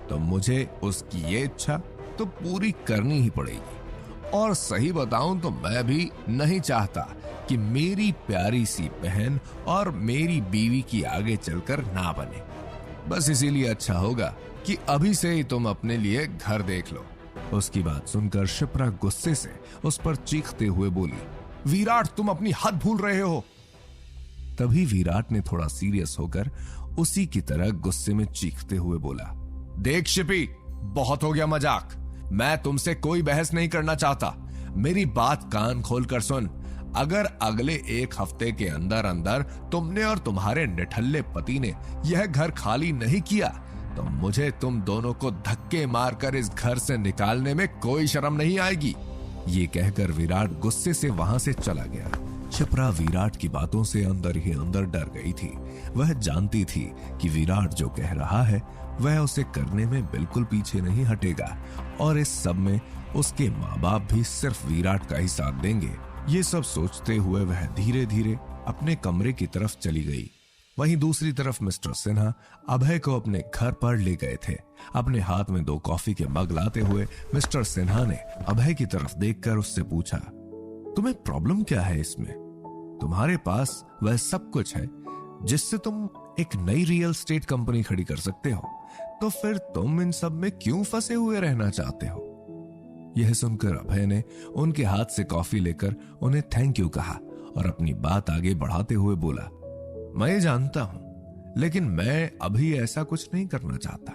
तो मुझे उसकी ये इच्छा तो पूरी करनी ही पड़ेगी। और सही बताऊं तो मैं भी नहीं चाहता कि मेरी प्यारी सी बहन और मेरी बीवी की आगे चलकर ना बने। बस इसीलिए अच्छा होगा कि अभी से ही तुम अपने लिए घर देख लो। उसकी बात सुनकर शिप्रा गुस्से से उस पर चीखते हुए बोली, विराट तुम अपनी हद भूल रहे हो। तभी विराट ने थोड़ा सीरियस होकर उसी की तरह गुस्से में चीखते हुए बोला, देख शिपी, बहुत हो गया मजाक, मैं तुमसे कोई बहस नहीं करना चाहता। मेरी बात कान खोलकर सुन, अगर अगले 1 हफ्ते के अंदर अंदर तुमने और तुम्हारे निठल्ले पति ने यह घर खाली नहीं किया तो मुझे तुम दोनों को धक्के मारकर इस घर से निकालने में कोई शर्म नहीं आएगी। ये कहकर विराट गुस्से से वहां से चला गया। शिप्रा विराट की बातों से अंदर ही अंदर डर गई थी। वह जानती थी कि विराट जो कह रहा है वह उसे करने में बिल्कुल पीछे नहीं हटेगा, और इस सब में उसके माँ बाप भी सिर्फ विराट का ही साथ देंगे। ये सब सोचते हुए वह धीरे धीरे अपने कमरे की तरफ चली गई। वहीं दूसरी तरफ मिस्टर सिन्हा अभय को अपने घर पर ले गए थे। अपने हाथ में 2 कॉफी के मग लाते हुए मिस्टर सिन्हा ने अभय की तरफ देखकर उससे पूछा, तुम्हें प्रॉब्लम क्या है इसमें? तुम्हारे पास वह सब कुछ है जिससे तुम एक नई रियल एस्टेट कंपनी खड़ी कर सकते हो, तो फिर तुम इन सब में क्यों फंसे हुए रहना चाहते हो? यह सुनकर अभय ने उनके हाथ से कॉफी लेकर उन्हें थैंक यू कहा और अपनी बात आगे बढ़ाते हुए बोला, मैं ये जानता हूं, लेकिन मैं अभी ऐसा कुछ नहीं करना चाहता।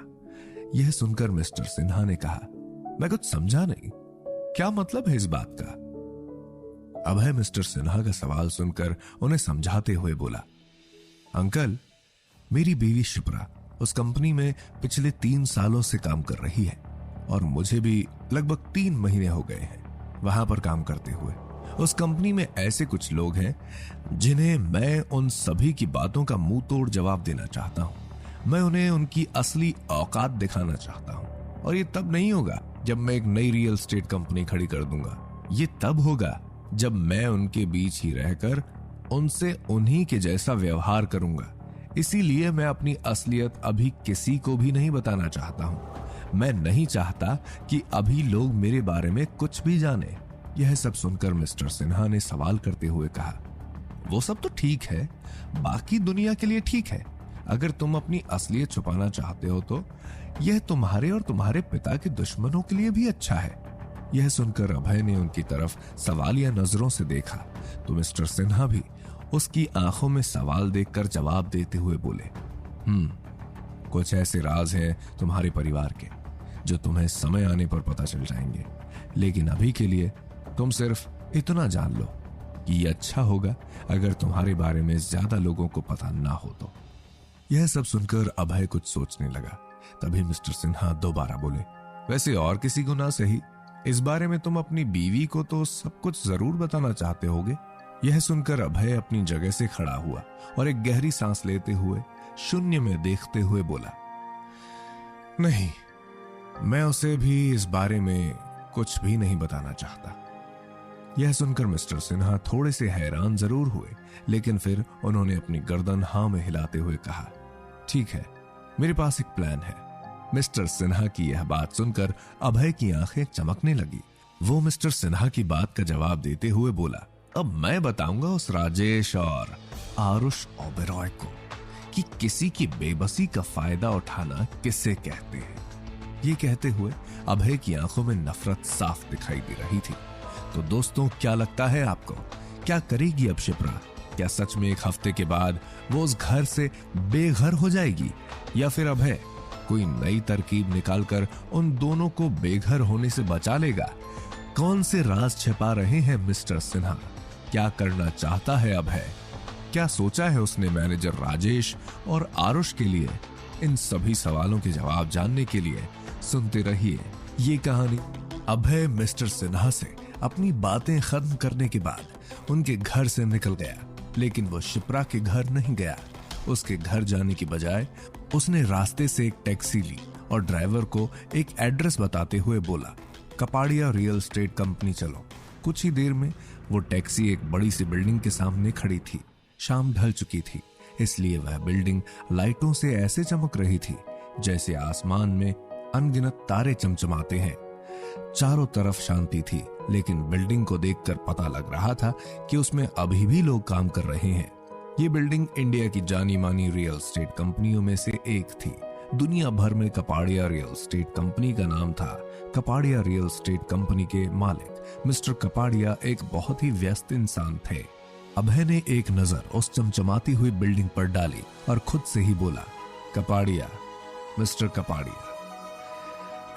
यह सुनकर मिस्टर सिन्हा ने कहा, मैं कुछ समझा नहीं, क्या मतलब है इस बात का? अभय मिस्टर सिन्हा का सवाल सुनकर उन्हें समझाते हुए बोला, अंकल, मेरी बीवी शिप्रा उस कंपनी में पिछले 3 सालों से काम कर रही है और मुझे भी लगभग 3 महीने हो गए हैं वहां पर काम करते हुए। उस कंपनी में ऐसे कुछ लोग हैं जिन्हें मैं उन सभी की बातों का मुंह तोड़ जवाब देना चाहता हूं। मैं उन्हें उनकी असली औकात दिखाना चाहता हूं, और ये तब नहीं होगा जब मैं एक नई रियल एस्टेट कंपनी खड़ी कर दूंगा। ये तब होगा जब मैं उनके बीच ही रहकर उनसे उन्हीं के जैसा व्यवहार करूंगा। इसीलिए मैं अपनी असलियत अभी किसी को भी नहीं बताना चाहता हूं। मैं नहीं चाहता कि अभी लोग मेरे बारे में कुछ भी जाने। यह सब सुनकर मिस्टर सिन्हा ने सवाल करते हुए कहा, वो सब तो ठीक है, बाकी दुनिया के लिए ठीक है। अगर तुम अपनी असलियत छुपाना चाहते हो तो यह तुम्हारे और तुम्हारे पिता के दुश्मनों के लिए भी अच्छा है। यह सुनकर अभय ने उनकी तरफ सवालिया नजरों से देखा तो मिस्टर सिन्हा भी उसकी आंखों में सवाल देखकर जवाब देते हुए बोले, कुछ ऐसे राज हैं तुम्हारे परिवार के जो तुम्हें समय आने पर पता चल जाएंगे, लेकिन अभी के लिए तुम सिर्फ इतना जान लो कि ये अच्छा होगा अगर तुम्हारे बारे में ज्यादा लोगों को पता ना हो तो। यह सब सुनकर अभय कुछ सोचने लगा। तभी मिस्टर सिन्हा दोबारा बोले, वैसे और किसी को ना सही, इस बारे में तुम अपनी बीवी को तो सब कुछ जरूर बताना चाहते होगे। यह सुनकर अभय अपनी जगह से खड़ा हुआ और एक गहरी सांस लेते हुए शून्य में देखते हुए बोला, नहीं, मैं उसे भी इस बारे में कुछ भी नहीं बताना चाहता। यह सुनकर मिस्टर सिन्हा थोड़े से हैरान जरूर हुए, लेकिन फिर उन्होंने अपनी गर्दन हां में हिलाते हुए कहा, ठीक है, मेरे पास एक प्लान है। मिस्टर सिन्हा की यह बात सुनकर अभय की आंखें चमकने लगी। वो मिस्टर सिन्हा की बात का जवाब देते हुए बोला, अब मैं बताऊंगा उस राजेश और आरुष ओबेरॉय को कि किसी की बेबसी का फायदा उठाना किसे कहते हैं। ये कहते हुए अभय की आंखों में नफरत साफ दिखाई दे रही थी। तो दोस्तों, क्या लगता है आपको, क्या करेगी अब शिप्रा? क्या सच में 1 हफ्ते के बाद वो उस घर से बेघर हो जाएगी, या फिर अभय कोई नई तरकीब निकालकर उन दोनों को बेघर होने से बचा लेगा? कौन से राज छिपा रहे हैं मिस्टर सिन्हा? क्या करना चाहता है अभय? क्या सोचा है उसने मैनेजर राजेश और आरुष के लिए? इन सभी सवालों के जवाब जानने के लिए सुनते रहिए ये कहानी। अभय मिस्टर सिन्हा से अपनी बातें खत्म करने के बाद उनके घर से निकल गया, लेकिन वो शिप्रा के घर नहीं गया। उसके घर जाने की बजाय उसने रास्ते से एक टैक्सी ली और ड्राइवर को एक एड्रेस बताते हुए बोला, कपाड़िया रियल एस्टेट कंपनी चलो। कुछ ही देर में वो टैक्सी एक बड़ी सी बिल्डिंग के सामने खड़ी थी। शाम ढल चुकी थी, इसलिए वह बिल्डिंग लाइटों से ऐसे चमक रही थी जैसे आसमान में अनगिनत तारे चमचमाते हैं। चारों तरफ शांति थी, लेकिन बिल्डिंग को देखकर पता लग रहा था कि उसमें अभी भी लोग काम कर रहे हैं। ये बिल्डिंग इंडिया की जानी मानी रियल एस्टेट कंपनियों में से एक थी। दुनिया भर में कपाड़िया रियल एस्टेट कंपनी का नाम था। कपाड़िया रियल एस्टेट कंपनी के मालिक मिस्टर कपाड़िया एक बहुत ही व्यस्त इंसान थे। अभय ने एक नजर उस चमचमाती हुई बिल्डिंग पर डाली और खुद से ही बोला, Kapadia, mister Kapadia,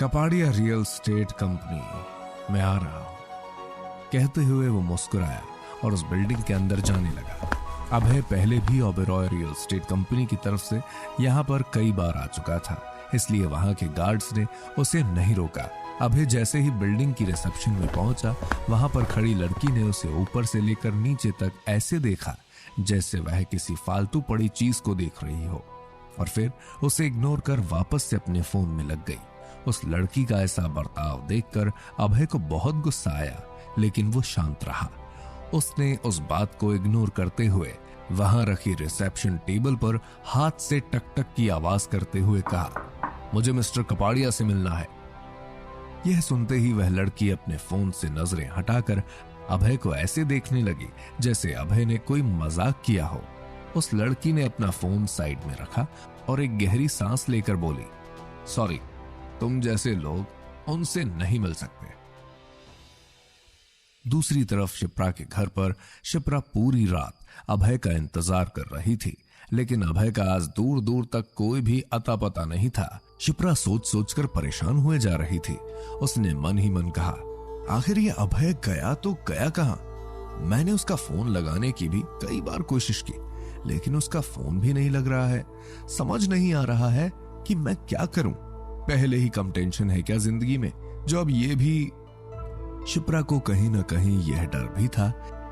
Kapadia real estate company, मैं आ रहा हूं। कहते हुए वो मुस्कुराया और उस बिल्डिंग के अंदर जाने लगा। अभय पहले भी ओबेरॉय रियल एस्टेट कंपनी की तरफ से यहाँ पर कई बार आ चुका था, इसलिए वहां के गार्ड्स ने उसे नहीं रोका। अभय जैसे ही बिल्डिंग की रिसेप्शन में पहुंचा, वहां पर खड़ी लड़की ने उसे ऊपर से लेकर नीचे तक ऐसे देखा जैसे वह किसी फालतू पड़ी चीज को देख रही हो, और फिर उसे इग्नोर कर वापस से अपने फोन में लग गई। उस लड़की का ऐसा बर्ताव देखकर अभय को बहुत गुस्सा आया, लेकिन वो शांत रहा। उसने उस बात को इग्नोर करते हुए वहां रखी रिसेप्शन टेबल पर हाथ से टक टक की आवाज करते हुए कहा, मुझे मिस्टर कपाड़िया से मिलना है। यह सुनते ही वह लड़की अपने फोन से नजरें हटाकर अभय को ऐसे देखने लगी जैसे अभय ने कोई मजाक किया हो। उस लड़की ने अपना फोन साइड में रखा और एक गहरी सांस लेकर बोली, सॉरी, तुम जैसे लोग उनसे नहीं मिल सकते। दूसरी तरफ शिप्रा के घर पर शिप्रा पूरी रात अभय का इंतजार कर रही थी। लेकिन अभय का आज दूर दूर तक कोई भी अता पता नहीं था। शिप्रा सोच सोचकर परेशान हुए जा रही थी। उसने मन ही मन कहा, आखिर ये अभय गया तो गया कहां? मैंने उसका फोन लगाने की भी कई बार कोशिश की, लेकिन उसका फोन भी नहीं लग रहा है। समझ नहीं आ रहा है कि मैं क्या करूं। पहले ही कम टेंशन है क्या जिंदगी में, जो अब ये भी। शिप्रा को कहीं ना कहीं यह डर भी था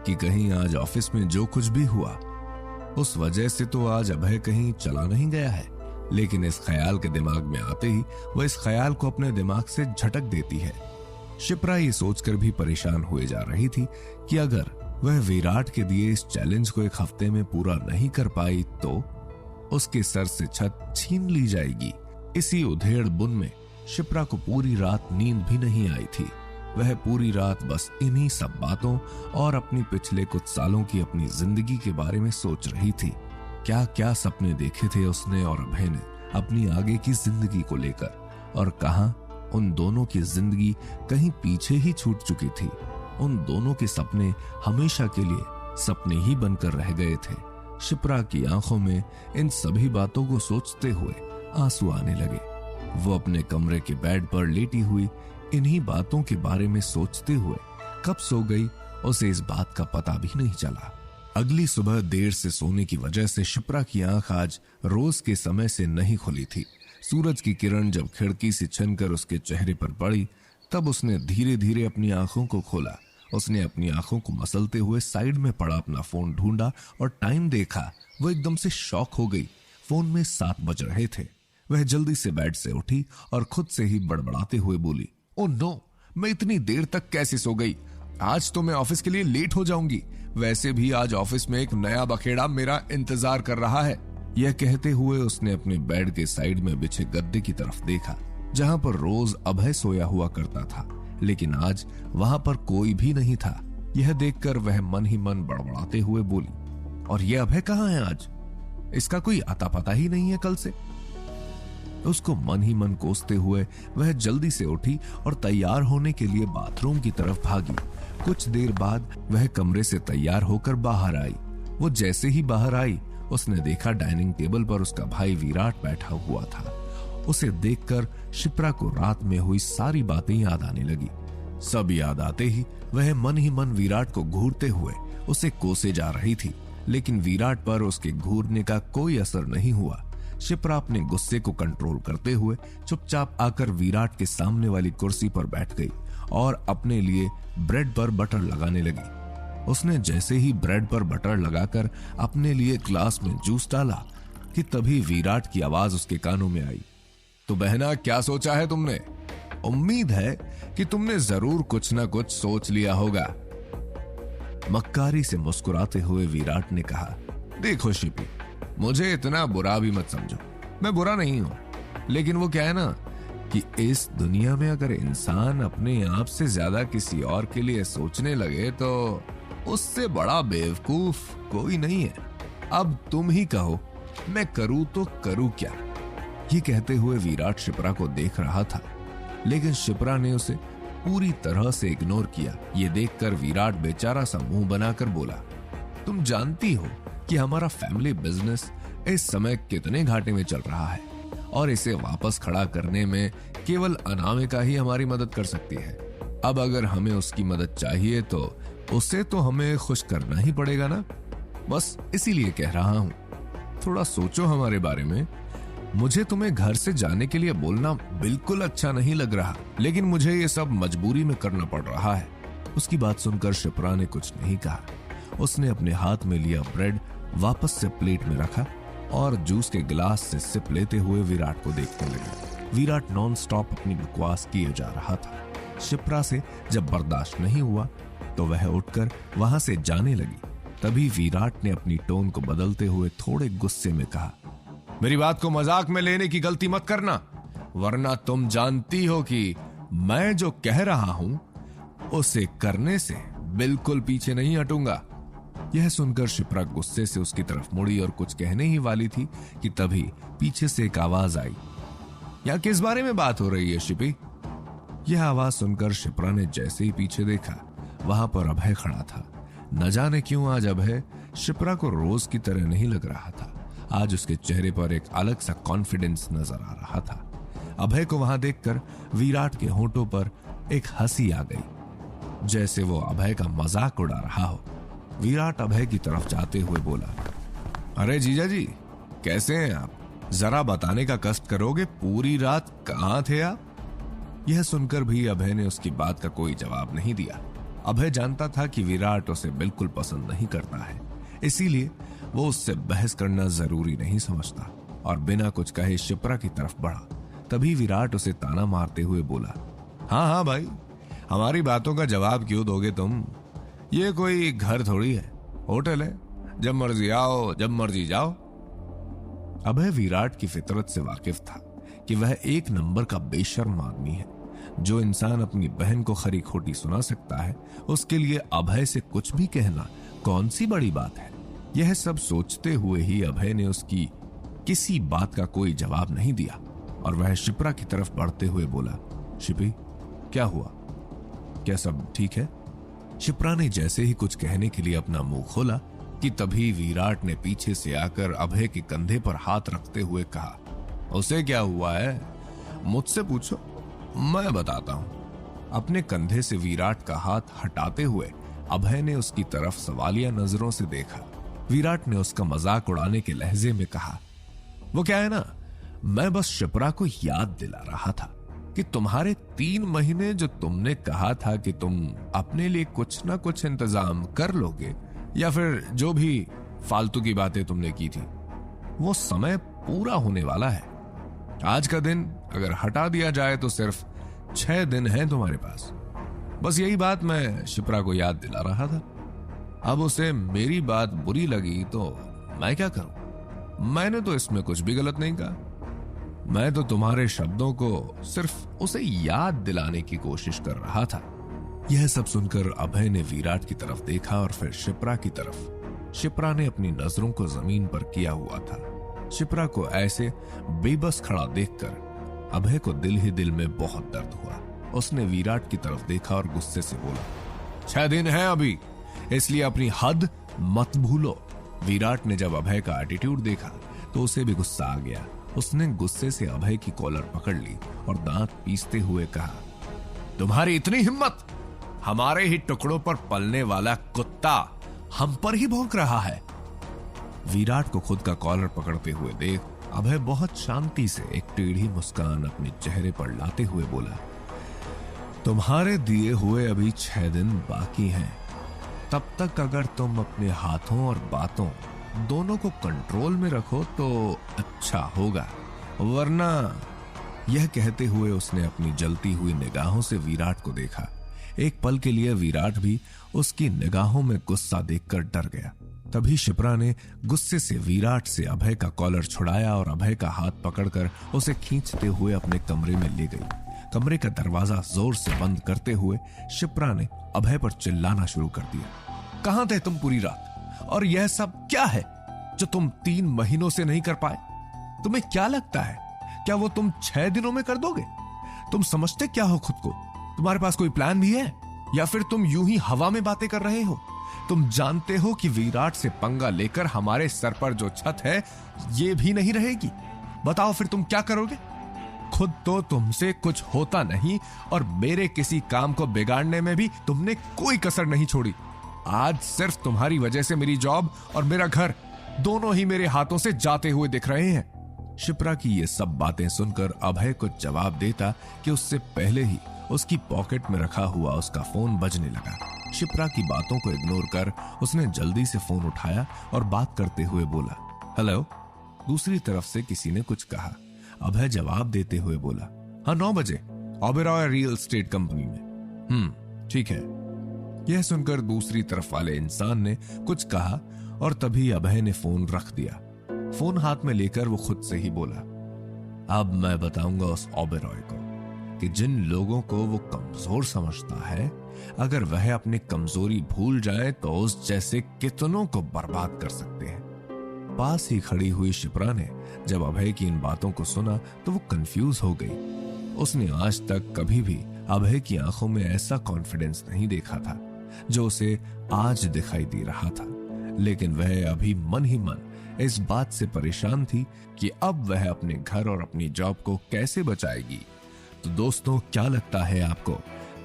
कि कहीं आज ऑफिस में जो कुछ भी हुआ उस वजह से तो आज अभय कहीं चला नहीं गया है। लेकिन इस ख्याल के दिमाग में आते ही वह इस ख्याल को अपने दिमाग से झटक देती है। शिप्रा ये सोचकर भी परेशान हुए जा रही थी कि अगर वह विराट के दिए इस चैलेंज को एक हफ्ते में पूरा नहीं कर पाई तो उसके सर से छत छीन ली जाएगी। इसी उधेड़ बुन में शिप्रा को पूरी रात नींद भी नहीं आई थी। वह पूरी रात बस इन्हीं सब बातों और अपनी पिछले कुछ सालों की अपनी जिंदगी के बारे में सोच रही थी। क्या क्या सपने देखे थे उसने और अभय ने अपनी आगे की जिंदगी को लेकर, और कहां उन दोनों की जिंदगी कहीं पीछे ही छूट चुकी थी। उन दोनों के सपने हमेशा के लिए सपने ही बनकर रह गए थे। शिप्रा की आंखों में इन सभी बातों को सोचते हुए आंसू आने लगे। वो अपने कमरे के बेड पर लेटी हुई इन्हीं बातों के बारे में सोचते हुए कब सो गई उसे इस बात का पता भी नहीं चला। अगली सुबह देर से सोने की वजह से शिप्रा की आंख आज रोज के समय से नहीं खुली थी। सूरज की किरण जब खिड़की से छनकर उसके चेहरे पर पड़ी तब उसने धीरे धीरे अपनी आंखों को खोला। उसने अपनी आंखों को मसलते हुए साइड में पड़ा अपना फोन ढूंढा और टाइम देखा। वो एकदम से शॉक हो गई। फोन में 7 बज रहे थे। वह जल्दी से बेड से उठी और खुद से ही बड़बड़ाते हुए बोली, ओह नो, मैं इतनी देर तक कैसे सो गई? आज तो मैं ऑफिस के लिए लेट हो जाऊंगी। वैसे भी आज ऑफिस में एक नया बखेड़ा मेरा इंतजार कर रहा है। यह कहते हुए उसने अपने बेड के साइड में बिछे गद्दे की तरफ देखा, जहां पर रोज अभय सोया हुआ करता था, लेकिन आज वहां पर कोई भी नहीं था। यह देखकर वह मन ही मन बड़बड़ाते हुए बोली, और यह अभय कहां है आज? इसका कोई अता पता ही नहीं है कल से। उसको मन ही मन कोसते हुए वह जल्दी से उठी और तैयार होने के लिए बाथरूम की तरफ भागी। कुछ देर बाद वह कमरे से तैयार होकर बाहर आई। वो जैसे ही बाहर आई उसने देखा डाइनिंग टेबल पर उसका भाई विराट बैठा हुआ था। उसे देखकर शिप्रा को रात में हुई सारी बातें याद आने लगी। सब याद आते ही वह मन ही मन विराट को घूरते हुए उसे कोसे जा रही थी, लेकिन विराट पर उसके घूरने का कोई असर नहीं हुआ। शिप्रा अपने गुस्से को कंट्रोल करते हुए चुपचाप आकर विराट के सामने वाली कुर्सी पर बैठ गई और अपने लिए ब्रेड पर बटर लगाने लगी। उसने जैसे ही ब्रेड पर बटर लगाकर अपने लिए ग्लास में जूस डाला कि तभी विराट की आवाज उसके कानों में आई, तो बहना क्या सोचा है तुमने? उम्मीद है कि तुमने जरूर कुछ ना कुछ सोच लिया होगा। मक्कारी से मुस्कुराते हुए विराट ने कहा, देखो शिपी, मुझे इतना बुरा भी मत समझो। मैं बुरा नहीं हूं, लेकिन वो क्या है ना कि इस दुनिया में अगर इंसान अपने आप से ज्यादा किसी और के लिए सोचने लगे तो उससे बड़ा बेवकूफ कोई नहीं है। अब तुम ही कहो, मैं करूं तो करूं क्या? ये कहते हुए विराट शिप्रा को देख रहा था, लेकिन शिप्रा ने उसे पूरी तरह से इग्नोर किया। ये देखकर विराट बेचारा सा मुंह बनाकर बोला, तुम जानती हो कि हमारा फैमिली बिजनेस इस समय कितने घाटे में चल रहा है और इसे वापस खड़ा करने में केवल अनामिका ही हमारी मदद कर सकती है। अब अगर हमें उसकी मदद चाहिए तो उसे तो हमें खुश करना ही पड़ेगा ना। बस इसीलिए कह रहा हूं, थोड़ा सोचो हमारे बारे में। मुझे तुम्हें घर से जाने के लिए बोलना बिल्कुल अच्छा नहीं लग रहा, लेकिन मुझे ये सब मजबूरी में करना पड़ रहा है। उसकी बात सुनकर शिप्रा ने कुछ नहीं कहा। उसने अपने हाथ में लिया ब्रेड वापस से प्लेट में रखा और जूस के गिलास से सिप लेते हुए विराट को देखने लगी। विराट नॉन स्टॉप अपनी बकवास किए जा रहा था। शिप्रा से जब बर्दाश्त नहीं हुआ तो वह उठकर वहां से जाने लगी। तभी विराट ने अपनी टोन को बदलते हुए थोड़े गुस्से में कहा, मेरी बात को मजाक में लेने की गलती मत करना, वरना तुम जानती हो कि मैं जो कह रहा हूं उसे करने से बिल्कुल पीछे नहीं हटूंगा। यह सुनकर शिप्रा गुस्से से उसकी तरफ मुड़ी और कुछ कहने ही वाली थी कि तभी पीछे से एक आवाज आई, यहां किस बारे में बात हो रही है शिपी? यह आवाज सुनकर शिप्रा ने जैसे ही पीछे देखा, वहां पर अभय खड़ा था। न जाने क्यों आज अभय शिप्रा को रोज की तरह नहीं लग रहा था। आज उसके चेहरे पर एक अलग सा कॉन्फिडेंस नजर आ रहा था। अभय को वहां देखकर विराट के होंठों पर एक हंसी आ गई, जैसे वो अभय का मजाक उड़ा रहा हो। विराट अभय की तरफ जाते हुए बोला, अरे जीजा जी, कैसे हैं आप? जरा बताने का कष्ट करोगे, पूरी रात कहां थे आप? यह सुनकर भी अभय ने उसकी बात का कोई जवाब नहीं दिया। अभय जानता था कि विराट उसे बिल्कुल पसंद नहीं करता है, इसीलिए वो उससे बहस करना जरूरी नहीं समझता और बिना कुछ कहे शिप्रा की तरफ बढ़ा। तभी विराट उसे ताना मारते हुए बोला, हाँ हाँ भाई, हमारी बातों का जवाब क्यों दोगे तुम? ये कोई घर थोड़ी है, होटल है, जब मर्जी आओ जब मर्जी जाओ। अभय विराट की फितरत से वाकिफ था कि वह एक नंबर का बेशर्म आदमी है। जो इंसान अपनी बहन को खरी खोटी सुना सकता है, उसके लिए अभय से कुछ भी कहना कौन सी बड़ी बात है। यह सब सोचते हुए ही अभय ने उसकी किसी बात का कोई जवाब नहीं दिया और वह शिप्रा की तरफ बढ़ते हुए बोला, शिपी, क्या हुआ? क्या सब ठीक है? शिप्रा ने जैसे ही कुछ कहने के लिए अपना मुंह खोला कि तभी विराट ने पीछे से आकर अभय के कंधे पर हाथ रखते हुए कहा, उसे क्या हुआ है? मुझसे पूछो, मैं बताता हूं। अपने कंधे से विराट का हाथ हटाते हुए अभय ने उसकी तरफ सवालिया नजरों से देखा। विराट ने उसका मजाक उड़ाने के लहजे में कहा, वो क्या है ना, मैं बस शिप्रा को याद दिला रहा था कि तुम्हारे 3 महीने जो तुमने कहा था कि तुम अपने लिए कुछ ना कुछ इंतजाम कर लोगे, या फिर जो भी फालतू की बातें तुमने की थी, वो समय पूरा होने वाला है। आज का दिन अगर हटा दिया जाए तो सिर्फ 6 दिन है तुम्हारे पास। बस यही बात मैं शिप्रा को याद दिला रहा था। अब उसे मेरी बात बुरी लगी तो मैं क्या करूं? मैंने तो इसमें कुछ भी गलत नहीं कहा। मैं तो तुम्हारे शब्दों को सिर्फ उसे याद दिलाने की कोशिश कर रहा था। यह सब सुनकर अभय ने विराट की तरफ देखा और फिर शिप्रा की तरफ। शिप्रा ने अपनी नजरों को जमीन पर किया हुआ था। शिप्रा को ऐसे बेबस खड़ा देखकर अभय को दिल ही दिल में बहुत दर्द हुआ। उसने विराट की तरफ देखा और गुस्से से बोला, 6 दिन है अभी, इसलिए अपनी हद मत भूलो। विराट ने जब अभय का एटीट्यूड देखा तो उसे भी गुस्सा आ गया। उसने गुस्से से अभय की कॉलर पकड़ ली और दांत पीसते हुए कहा, तुम्हारी इतनी हिम्मत? हमारे ही टुकड़ों पर पलने वाला कुत्ता हम पर ही भौंक रहा है। विराट को खुद का कॉलर पकड़ते हुए देख अभय बहुत शांति से एक टेढ़ी मुस्कान अपने चेहरे पर लाते हुए बोला, तुम्हारे दिए हुए अभी 6 दिन बाकी हैं। तब तक अगर तुम अपने हाथों और बातों दोनों को कंट्रोल में रखो तो अच्छा होगा, वरना। यह कहते हुए उसने अपनी जलती हुई निगाहों से विराट को देखा। एक पल के लिए विराट भी उसकी निगाहों में गुस्सा देखकर डर गया। तभी शिप्रा ने गुस्से से विराट से अभय का कॉलर छुड़ाया और अभय का हाथ पकड़कर उसे खींचते हुए अपने कमरे में ले गई। कमरे का दरवाजा जोर से बंद करते हुए शिप्रा ने अभय पर चिल्लाना शुरू कर दिया, कहां थे तुम पूरी रात? और यह सब क्या है जो तुम 3 महीनों से नहीं कर पाए? तुम्हें क्या लगता है, क्या वो तुम 6 दिनों में कर दोगे? तुम समझते क्या हो खुद को? तुम्हारे पास कोई प्लान भी है या फिर तुम यूं ही हवा में बातें कर रहे हो? तुम जानते हो कि विराट से पंगा लेकर हमारे सर पर जो छत है ये भी नहीं रहेगी। बताओ फिर तुम क्या करोगे? खुद तो तुमसे कुछ होता नहीं और मेरे किसी काम को बिगाड़ने में भी तुमने कोई कसर नहीं छोड़ी। आज सिर्फ तुम्हारी वजह से मेरी जॉब और मेरा घर दोनों ही मेरे हाथों से जाते हुए दिख रहे हैं। शिप्रा की ये सब बातें सुनकर अभय को जवाब देता कि उससे पहले ही उसकी पॉकेट में रखा हुआ उसका फोन बजने लगा। शिप्रा की बातों को इग्नोर कर उसने जल्दी से फोन उठाया और बात करते हुए बोला, हेलो। दूसरी तरफ से किसी ने कुछ कहा। अभय जवाब देते हुए बोला, हाँ 9 बजे ओबेरॉय रियल एस्टेट कंपनी में। ठीक है। यह सुनकर दूसरी तरफ वाले इंसान ने कुछ कहा और तभी अभय ने फोन रख दिया। फोन हाथ में लेकर वो खुद से ही बोला, अब मैं बताऊंगा उस ओबेरॉय को कि जिन लोगों को वो कमजोर समझता है, अगर वह अपनी कमजोरी भूल जाए तो उस जैसे कितनों को बर्बाद कर सकते हैं। पास ही खड़ी हुई शिप्रा ने जब अभय की इन बातों को सुना तो वो कंफ्यूज हो गई। उसने आज तक कभी भी अभय की आंखों में ऐसा कॉन्फिडेंस नहीं देखा था जो उसे आज दिखाई दे रहा था। लेकिन वह अभी मन ही मन इस बात से परेशान थी कि अब वह अपने घर और अपनी जॉब को कैसे बचाएगी। तो दोस्तों, क्या लगता है आपको,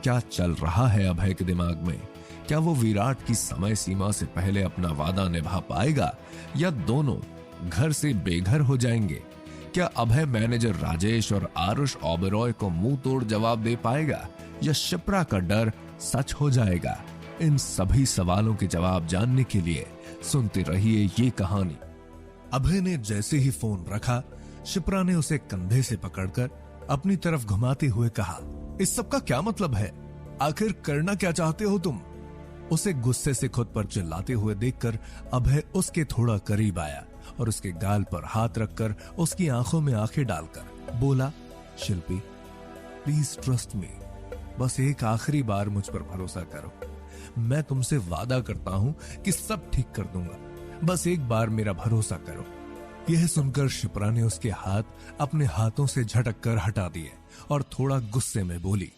क्या चल रहा है अभय के दिमाग में? क्या वो विराट की समय सीमा से पहले अपना वादा निभा पाएगा या दोनों घर से बेघर हो जाएंगे? क्या अभय मैनेजर राजेश और आरुष ओबेरॉय को मुंह तोड़ जवाब दे पाएगा या शिप्रा का डर सच हो जाएगा? इन सभी सवालों के जवाब जानने के लिए सुनते रहिए ये कहानी। अभय ने जैसे ही फोन रखा, शिप्रा ने उसे कंधे से पकड़कर अपनी तरफ घुमाते हुए कहा, इस सब का क्या मतलब है? आखिर करना क्या चाहते हो तुम? उसे गुस्से से खुद पर चिल्लाते हुए देखकर अभय उसके थोड़ा करीब आया और उसके गाल पर हाथ रखकर उसकी आंखों में आंखें डालकर बोला, शिल्पी प्लीज ट्रस्ट मी, बस एक आखिरी बार मुझ पर भरोसा करो। मैं तुमसे वादा करता हूं कि सब ठीक कर दूंगा, बस एक बार मेरा भरोसा करो। यह सुनकर शिप्रा ने उसके हाथ अपने हाथों से झटक कर हटा दिए और थोड़ा गुस्से में बोली,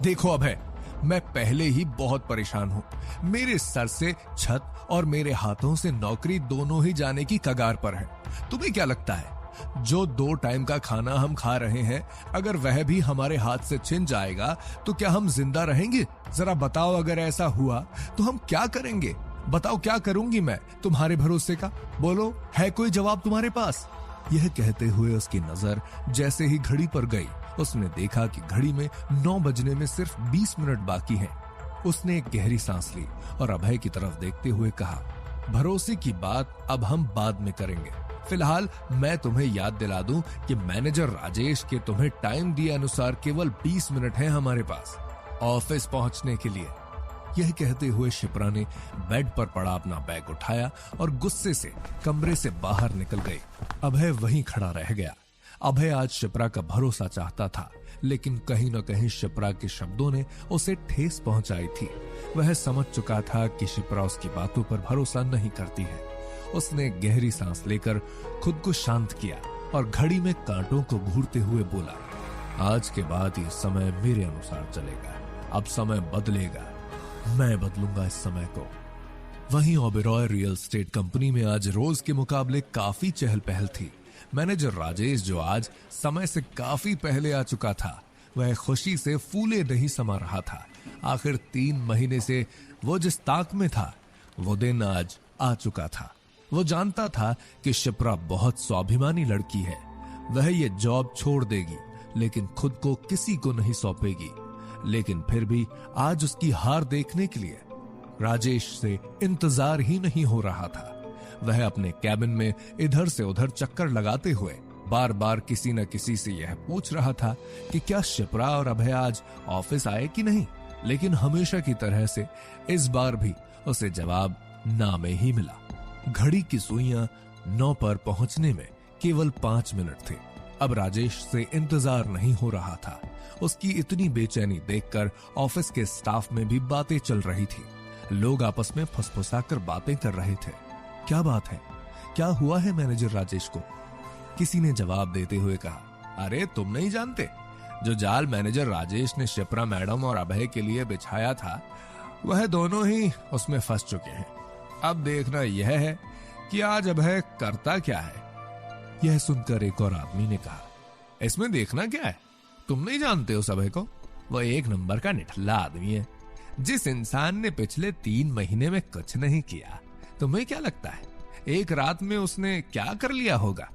देखो अभय, मैं पहले ही बहुत परेशान हूं। मेरे सर से छत और मेरे हाथों से नौकरी दोनों ही जाने की कगार पर है। तुम्हें क्या लगता है जो 2 टाइम का खाना हम खा रहे हैं, अगर वह भी हमारे हाथ से छिन जाएगा तो क्या हम जिंदा रहेंगे? जरा बताओ, अगर ऐसा हुआ तो हम क्या करेंगे? बताओ क्या करूंगी मैं तुम्हारे भरोसे का? बोलो, है कोई जवाब तुम्हारे पास? यह कहते हुए उसकी नजर जैसे ही घड़ी पर गई, उसने देखा कि घड़ी में 9 बजने में सिर्फ 20 मिनट बाकी हैं। उसने एक गहरी सांस ली और अभय की तरफ देखते हुए कहा, भरोसे की बात अब हम बाद में करेंगे। फिलहाल मैं तुम्हें याद दिला दूं कि मैनेजर राजेश के तुम्हें टाइम दिए अनुसार केवल 20 मिनट हैं हमारे पास ऑफिस पहुंचने के लिए। यह कहते हुए शिप्रा ने बेड पर पड़ा अपना बैग उठाया और गुस्से से कमरे से बाहर निकल गई। अभय वहीं खड़ा रह गया। अभय आज शिप्रा का भरोसा चाहता था, लेकिन कहीं न कहीं शिप्रा के शब्दों ने उसे ठेस पहुंचाई थी। वह समझ चुका था कि शिप्रा उसकी बातों पर भरोसा नहीं करती है। उसने गहरी सांस लेकर खुद को शांत किया और घड़ी में कांटों को घूरते हुए बोला, आज के बाद ये समय मेरे अनुसार चलेगा। अब समय बदलेगा, मैं बदलूंगा इस समय को। वहीं ओबेरॉय रियल एस्टेट कंपनी में आज रोज के मुकाबले काफी चहल पहल थी। मैनेजर राजेश, जो आज समय से काफी पहले आ चुका था, वह खुशी से फूले नहीं समा रहा था। आखिर 3 महीने से वो जिस ताक में था, वो दिन आज आ चुका था। वो जानता था कि शिप्रा बहुत स्वाभिमानी लड़की है। वह ये जॉब छोड़ देगी, लेकिन खुद को किसी को नहीं सौंपेगी। लेकिन फिर भी आज उसकी हार देखने के लिए राजेश से इंतजार ही नहीं हो रहा था। वह अपने कैबिन में इधर से उधर चक्कर लगाते हुए बार बार किसी न किसी से यह पूछ रहा था कि क्या शिप्रा और अभय आज ऑफिस आए कि नहीं। लेकिन हमेशा की तरह से इस बार भी उसे जवाब ना में ही मिला। घड़ी की सुइयां 9 पर पहुंचने में केवल 5 मिनट थे। अब राजेश से इंतजार नहीं हो रहा था। उसकी इतनी बेचैनी देखकर ऑफिस के स्टाफ में भी बातें चल रही थी। लोग आपस में फुसफुसाकर बातें कर रहे थे। क्या बात है? क्या हुआ है मैनेजर राजेश को? किसी ने जवाब देते हुए कहा, अरे तुम नहीं जानते, जो जाल मैनेजर राजेश ने शिप्रा मैडम और अभय के लिए बिछाया था, वह दोनों ही उसमें फंस चुके हैं। अब देखना यह है कि आज अभय करता क्या है। यह सुनकर एक और आदमी ने कहा, इसमें देखना क्या है? तुम नहीं जानते उस अभय को? वह 1 नंबर का निठल्ला आदमी है। जिस इंसान ने पिछले 3 महीने में कुछ नहीं किया, तुम्हें क्या लगता है एक रात में उसने क्या कर लिया होगा?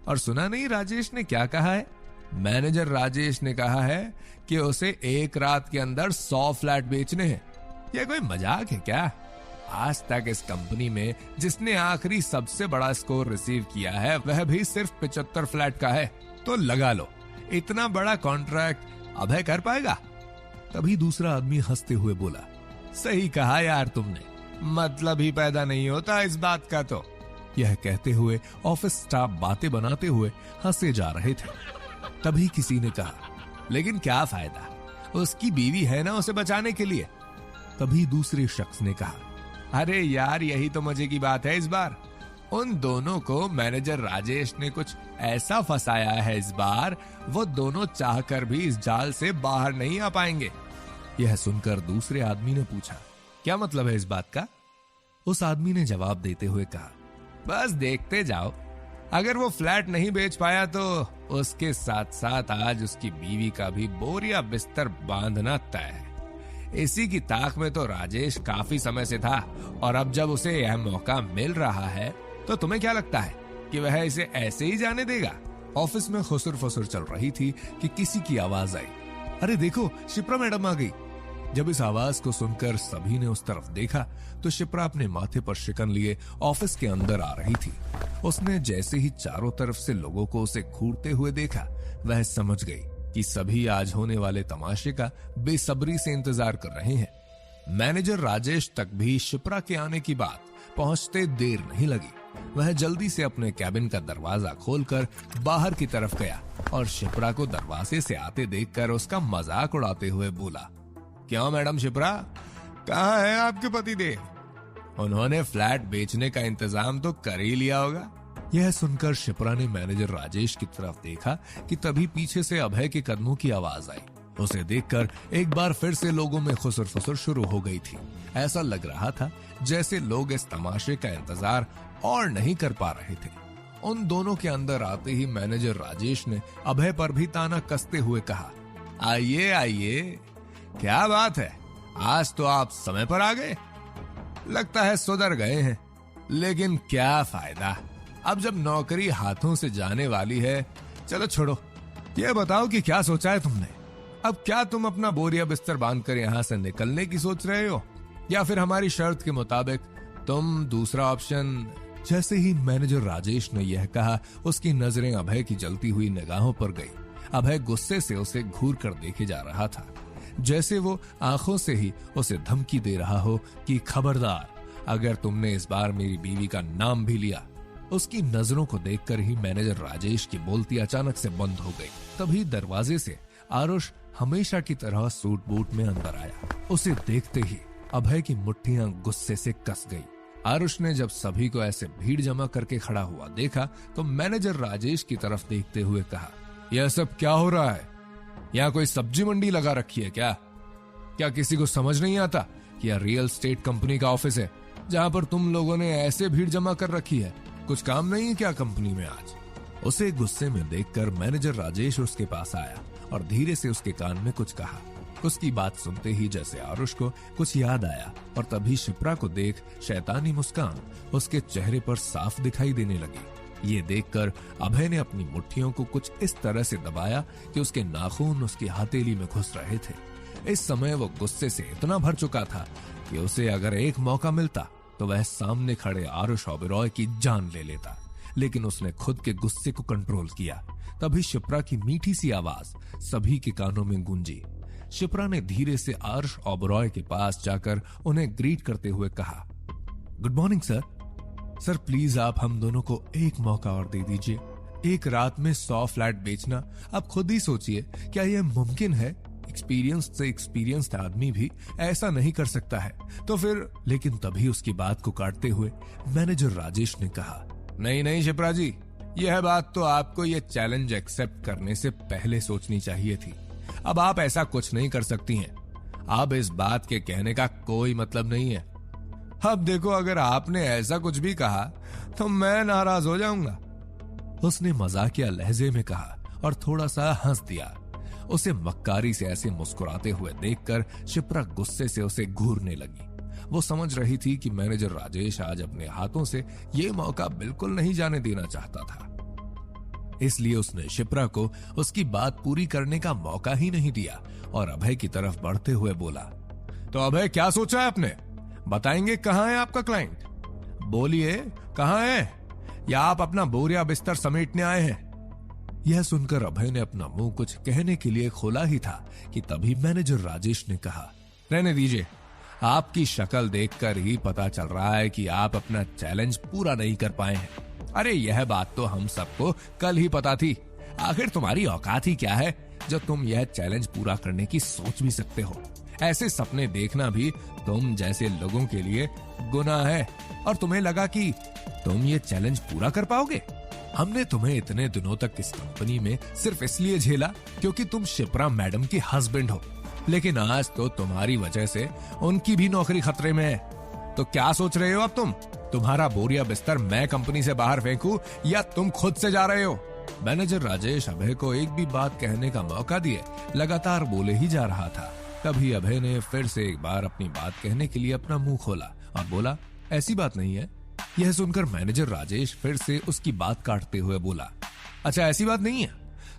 और सुना नहीं राजेश ने क्या कहा है? मैनेजर राजेश ने कहा है कि उसे 1 रात के अंदर 100 फ्लैट बेचने हैं। यह कोई मजाक है क्या? आज तक इस कंपनी में जिसने आखिरी सबसे बड़ा स्कोर रिसीव किया है, वह भी सिर्फ 75 फ्लैट का है। तो लगा लो, इतना बड़ा कॉन्ट्रैक्ट अभय कर पाएगा? तभी दूसरा आदमी हंसते हुए बोला, सही कहा यार तुमने, मतलब ही पैदा नहीं होता इस बात का। तो यह कहते हुए ऑफिस स्टाफ बातें बनाते हुए हंसे जा रहे थे। तभी किसी ने कहा, लेकिन क्या फायदा, उसकी बीवी है ना उसे बचाने के लिए। तभी दूसरे शख्स ने कहा, अरे यार यही तो मजे की बात है इस बार। उन दोनों को मैनेजर राजेश ने कुछ ऐसा फंसाया है इस बार, वो दोनों चाहकर भी इस जाल से बाहर नहीं आ पाएंगे। यह सुनकर दूसरे आदमी ने पूछा, क्या मतलब है इस बात का? उस आदमी ने जवाब देते हुए कहा, बस देखते जाओ, अगर वो फ्लैट नहीं बेच पाया तो उसके साथ साथ आज उसकी बीवी का भी बोरिया बिस्तर बांधना तय है। इसी की ताक में तो राजेश काफी समय से था, और अब जब उसे यह मौका मिल रहा है तो तुम्हें क्या लगता है कि वह इसे ऐसे ही जाने देगा? ऑफिस में खुसुर फुसुर चल रही थी कि किसी की आवाज आई, अरे देखो शिप्रा मैडम आ गई। जब इस आवाज को सुनकर सभी ने उस तरफ देखा तो शिप्रा अपने माथे पर शिकन लिए ऑफिस के अंदर आ रही थी। उसने जैसे ही चारों तरफ से लोगों को उसे घूरते हुए देखा, वह समझ गई कि सभी आज होने वाले तमाशे का बेसब्री से इंतजार कर रहे हैं। मैनेजर राजेश तक भी शिप्रा के आने की बात पहुंचते देर नहीं लगी। वह जल्दी से अपने कैबिन का दरवाजा खोलकर बाहर की तरफ गया और शिप्रा को दरवाजे से आते देखकर उसका मजाक उड़ाते हुए बोला, क्यों मैडम शिप्रा, कहाँ है आपके पतिदेव? उन्होंने फ्लैट बेचने का इंतजाम तो कर ही लिया होगा। यह सुनकर शिप्रा ने मैनेजर राजेश की तरफ देखा कि तभी पीछे से अभय के कदमों की आवाज आई। उसे देखकर एक बार फिर से लोगों में खुसुर फुसुर शुरू हो गई थी। ऐसा लग रहा था जैसे लोग इस तमाशे का इंतजार और नहीं कर पा रहे थे। उन दोनों के अंदर आते ही मैनेजर राजेश ने अभय पर भी ताना कसते हुए कहा, आइए आइए, क्या बात है, आज तो आप समय पर आ गए। लगता है सुधर गए हैं, लेकिन क्या फायदा, अब जब नौकरी हाथों से जाने वाली है। चलो छोड़ो, ये बताओ कि क्या सोचा है तुमने? अब क्या तुम अपना बोरिया बिस्तर बांधकर यहाँ से निकलने की सोच रहे हो, या फिर हमारी शर्त के मुताबिक तुम दूसरा ऑप्शन? जैसे ही मैनेजर राजेश ने यह कहा, उसकी नजरें अभय की जलती हुई निगाहों पर गई। अभय गुस्से से उसे घूर कर देखे जा रहा था, जैसे वो आंखों से ही उसे धमकी दे रहा हो कि खबरदार, अगर तुमने इस बार मेरी बीवी का नाम भी लिया। उसकी नजरों को देखकर ही मैनेजर राजेश की बोलती अचानक से बंद हो गई। तभी दरवाजे से आरुष हमेशा की तरह सूट बूट में अंदर आया। उसे देखते ही अभय की मुट्ठियां गुस्से से कस गई। आरुष ने जब सभी को ऐसे भीड़ जमा करके खड़ा हुआ देखा तो मैनेजर राजेश की तरफ देखते हुए कहा, यह सब क्या हो रहा है? यहाँ कोई सब्जी मंडी लगा रखी है क्या? क्या किसी को समझ नहीं आता कि यह रियल स्टेट कंपनी का ऑफिस है, जहाँ पर तुम लोगों ने ऐसे भीड़ जमा कर रखी है? कुछ काम नहीं है क्या कंपनी में आज? उसे गुस्से में देखकर मैनेजर राजेश उसके पास आया और धीरे से उसके कान में कुछ कहा। उसकी बात सुनते ही जैसे आरुष को कुछ याद आया और तभी शिप्रा को देख शैतानी मुस्कान उसके चेहरे पर साफ दिखाई देने लगी। ये देखकर अभय ने अपनी मुट्ठियों को कुछ इस तरह से दबाया कि उसके नाखून उसकी हथेली में घुस रहे थे। इस समय वो गुस्से से इतना भर चुका था कि उसे अगर एक मौका मिलता तो वह सामने खड़े आरुष ओबेरॉय की जान ले लेता, लेकिन उसने खुद के गुस्से को कंट्रोल किया। तभी शिप्रा की मीठी सी आवाज सभी के कानों में गूंजी। शिप्रा ने धीरे से आरुष ओबेरॉय के पास जाकर उन्हें ग्रीट करते हुए कहा, good morning sir. Sir please आप हम दोनों को एक मौका और दे दीजिए। एक रात में 100 फ्लैट बेचना, आप खुद ही सोचिए, क्या यह मुमकिन है? एक्सपीरियंस से एक्सपीरियंस्ड आदमी भी ऐसा नहीं कर सकता है तो फिर। लेकिन तभी उसकी बात को काटते हुए मैनेजर राजेश ने कहा, नहीं नहीं शिप्रा जी, यह बात तो आपको ये चैलेंज एक्सेप्ट करने से पहले सोचनी चाहिए थी। अब आप ऐसा कुछ नहीं कर सकती हैं। अब इस बात के कहने का कोई मतलब नहीं है। अब देखो, अगर आपने ऐसा कुछ भी कहा तो मैं नाराज हो जाऊंगा। उसने मजाकिया लहजे में कहा और थोड़ा सा हंस दिया। उसे मक्कारी से ऐसे मुस्कुराते हुए देखकर शिप्रा गुस्से से उसे घूरने लगी। वो समझ रही थी कि मैनेजर राजेश आज अपने हाथों से ये मौका बिल्कुल नहीं जाने देना चाहता था, इसलिए उसने शिप्रा को उसकी बात पूरी करने का मौका ही नहीं दिया और अभय की तरफ बढ़ते हुए बोला, तो अभय क्या सोचा है आपने? बताएंगे कहाँ है आपका क्लाइंट? बोलिए कहाँ है, या आप अपना बोरिया बिस्तर समेटने आए हैं? यह सुनकर अभय ने अपना मुंह कुछ कहने के लिए खोला ही था कि तभी मैनेजर राजेश ने कहा, रहने दीजिए, आपकी शक्ल देखकर ही पता चल रहा है कि आप अपना चैलेंज पूरा नहीं कर पाए हैं। अरे यह बात तो हम सबको कल ही पता थी। आखिर तुम्हारी औकात ही क्या है जो तुम यह चैलेंज पूरा करने की सोच भी सकते हो? ऐसे सपने देखना भी तुम जैसे लोगों के लिए गुनाह है, और तुम्हें लगा कि तुम ये चैलेंज पूरा कर पाओगे? हमने तुम्हें इतने दिनों तक इस कंपनी में सिर्फ इसलिए झेला क्योंकि तुम शिप्रा मैडम के हस्बैंड हो, लेकिन आज तो तुम्हारी वजह से उनकी भी नौकरी खतरे में है। तो क्या सोच रहे हो अब तुम? तुम्हारा बोरिया बिस्तर मैं कंपनी से बाहर फेंकूं या तुम खुद से जा रहे हो? मैनेजर राजेश अभय को एक भी बात कहने का मौका दिए लगातार बोले ही जा रहा था। तभी अभय ने फिर से एक बार अपनी बात कहने के लिए अपना मुंह खोला और बोला, ऐसी बात नहीं है। यह सुनकर मैनेजर राजेश फिर से उसकी बात काटते हुए बोला, अच्छा ऐसी बात नहीं है,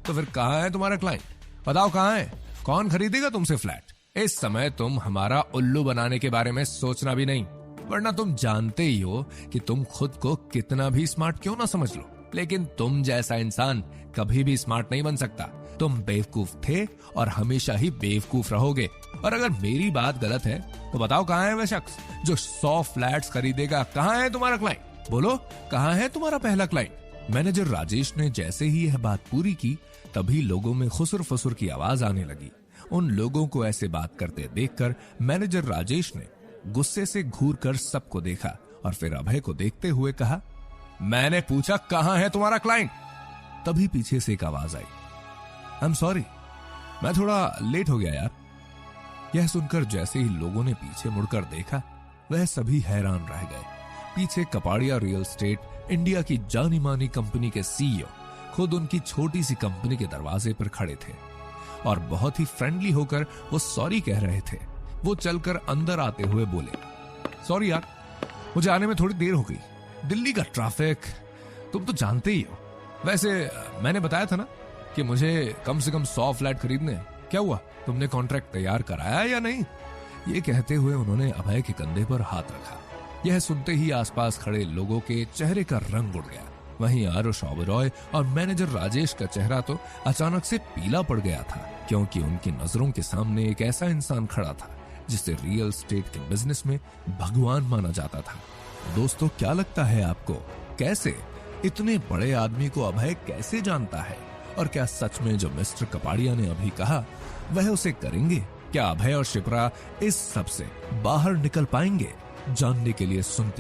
तो फिर कहाँ है तुम्हारा क्लाइंट? बताओ कहाँ है? कौन खरीदेगा तुमसे फ्लैट? इस समय तुम हमारा उल्लू बनाने के बारे में सोचना भी नहीं, वरना तुम जानते ही हो कि तुम खुद को कितना भी स्मार्ट क्यों ना समझ लो, लेकिन तुम जैसा इंसान कभी भी स्मार्ट नहीं बन सकता। तुम बेवकूफ थे और हमेशा ही बेवकूफ रहोगे। और अगर मेरी बात गलत है तो बताओ कहाँ है वह शख्स जो 100 फ्लैट्स खरीदेगा? कहाँ है तुम्हारा क्लाइंट? बोलो, कहाँ है तुम्हारा पहला क्लाइंट? मैनेजर राजेश ने जैसे ही यह बात पूरी की तभी लोगों में खुसुर फुसुर की आवाज आने लगी। उन लोगों को ऐसे बात करते देखकर मैनेजर राजेश ने गुस्से से घूर कर सबको देखा और फिर अभय को देखते हुए कहा, मैंने पूछा कहाँ है तुम्हारा क्लाइंट? तभी पीछे से एक आवाज आई, आई एम सॉरी, मैं थोड़ा लेट हो गया यार। यह सुनकर जैसे ही लोगों ने पीछे मुड़कर देखा वह सभी हैरान रह गए। पीछे कपाड़िया रियल एस्टेट इंडिया की जानी मानी कंपनी के सीईओ खुद उनकी छोटी सी कंपनी के दरवाजे पर खड़े थे और बहुत ही फ्रेंडली होकर वो सॉरी कह रहे थे। वो चलकर अंदर आते हुए बोले, सॉरी यार, मुझे आने में थोड़ी देर हो गई, दिल्ली का ट्रैफिक तुम तो जानते ही हो। वैसे मैंने बताया था ना कि मुझे कम से कम 100 फ्लैट खरीदने हैं, क्या हुआ, तुमने कॉन्ट्रैक्ट तैयार कराया या नहीं? ये कहते हुए उन्होंने अभय के कंधे पर हाथ रखा। यह सुनते ही आसपास खड़े लोगों के चेहरे का रंग उड़ गया। वहीं आरुष ओबेरॉय और मैनेजर राजेश का चेहरा तो अचानक से पीला पड़ गया था, क्योंकि उनकी नजरों के सामने एक ऐसा इंसान खड़ा था जिसे रियल एस्टेट के बिजनेस में भगवान माना जाता था। दोस्तों, क्या लगता है आपको, कैसे इतने बड़े आदमी को अभय कैसे जानता है? और क्या सच में जो मिस्टर कपाड़िया ने अभी कहा वह उसे करेंगे? क्या अभय और शिप्रा इस सब से बाहर निकल पाएंगे? जानने के लिए सुनते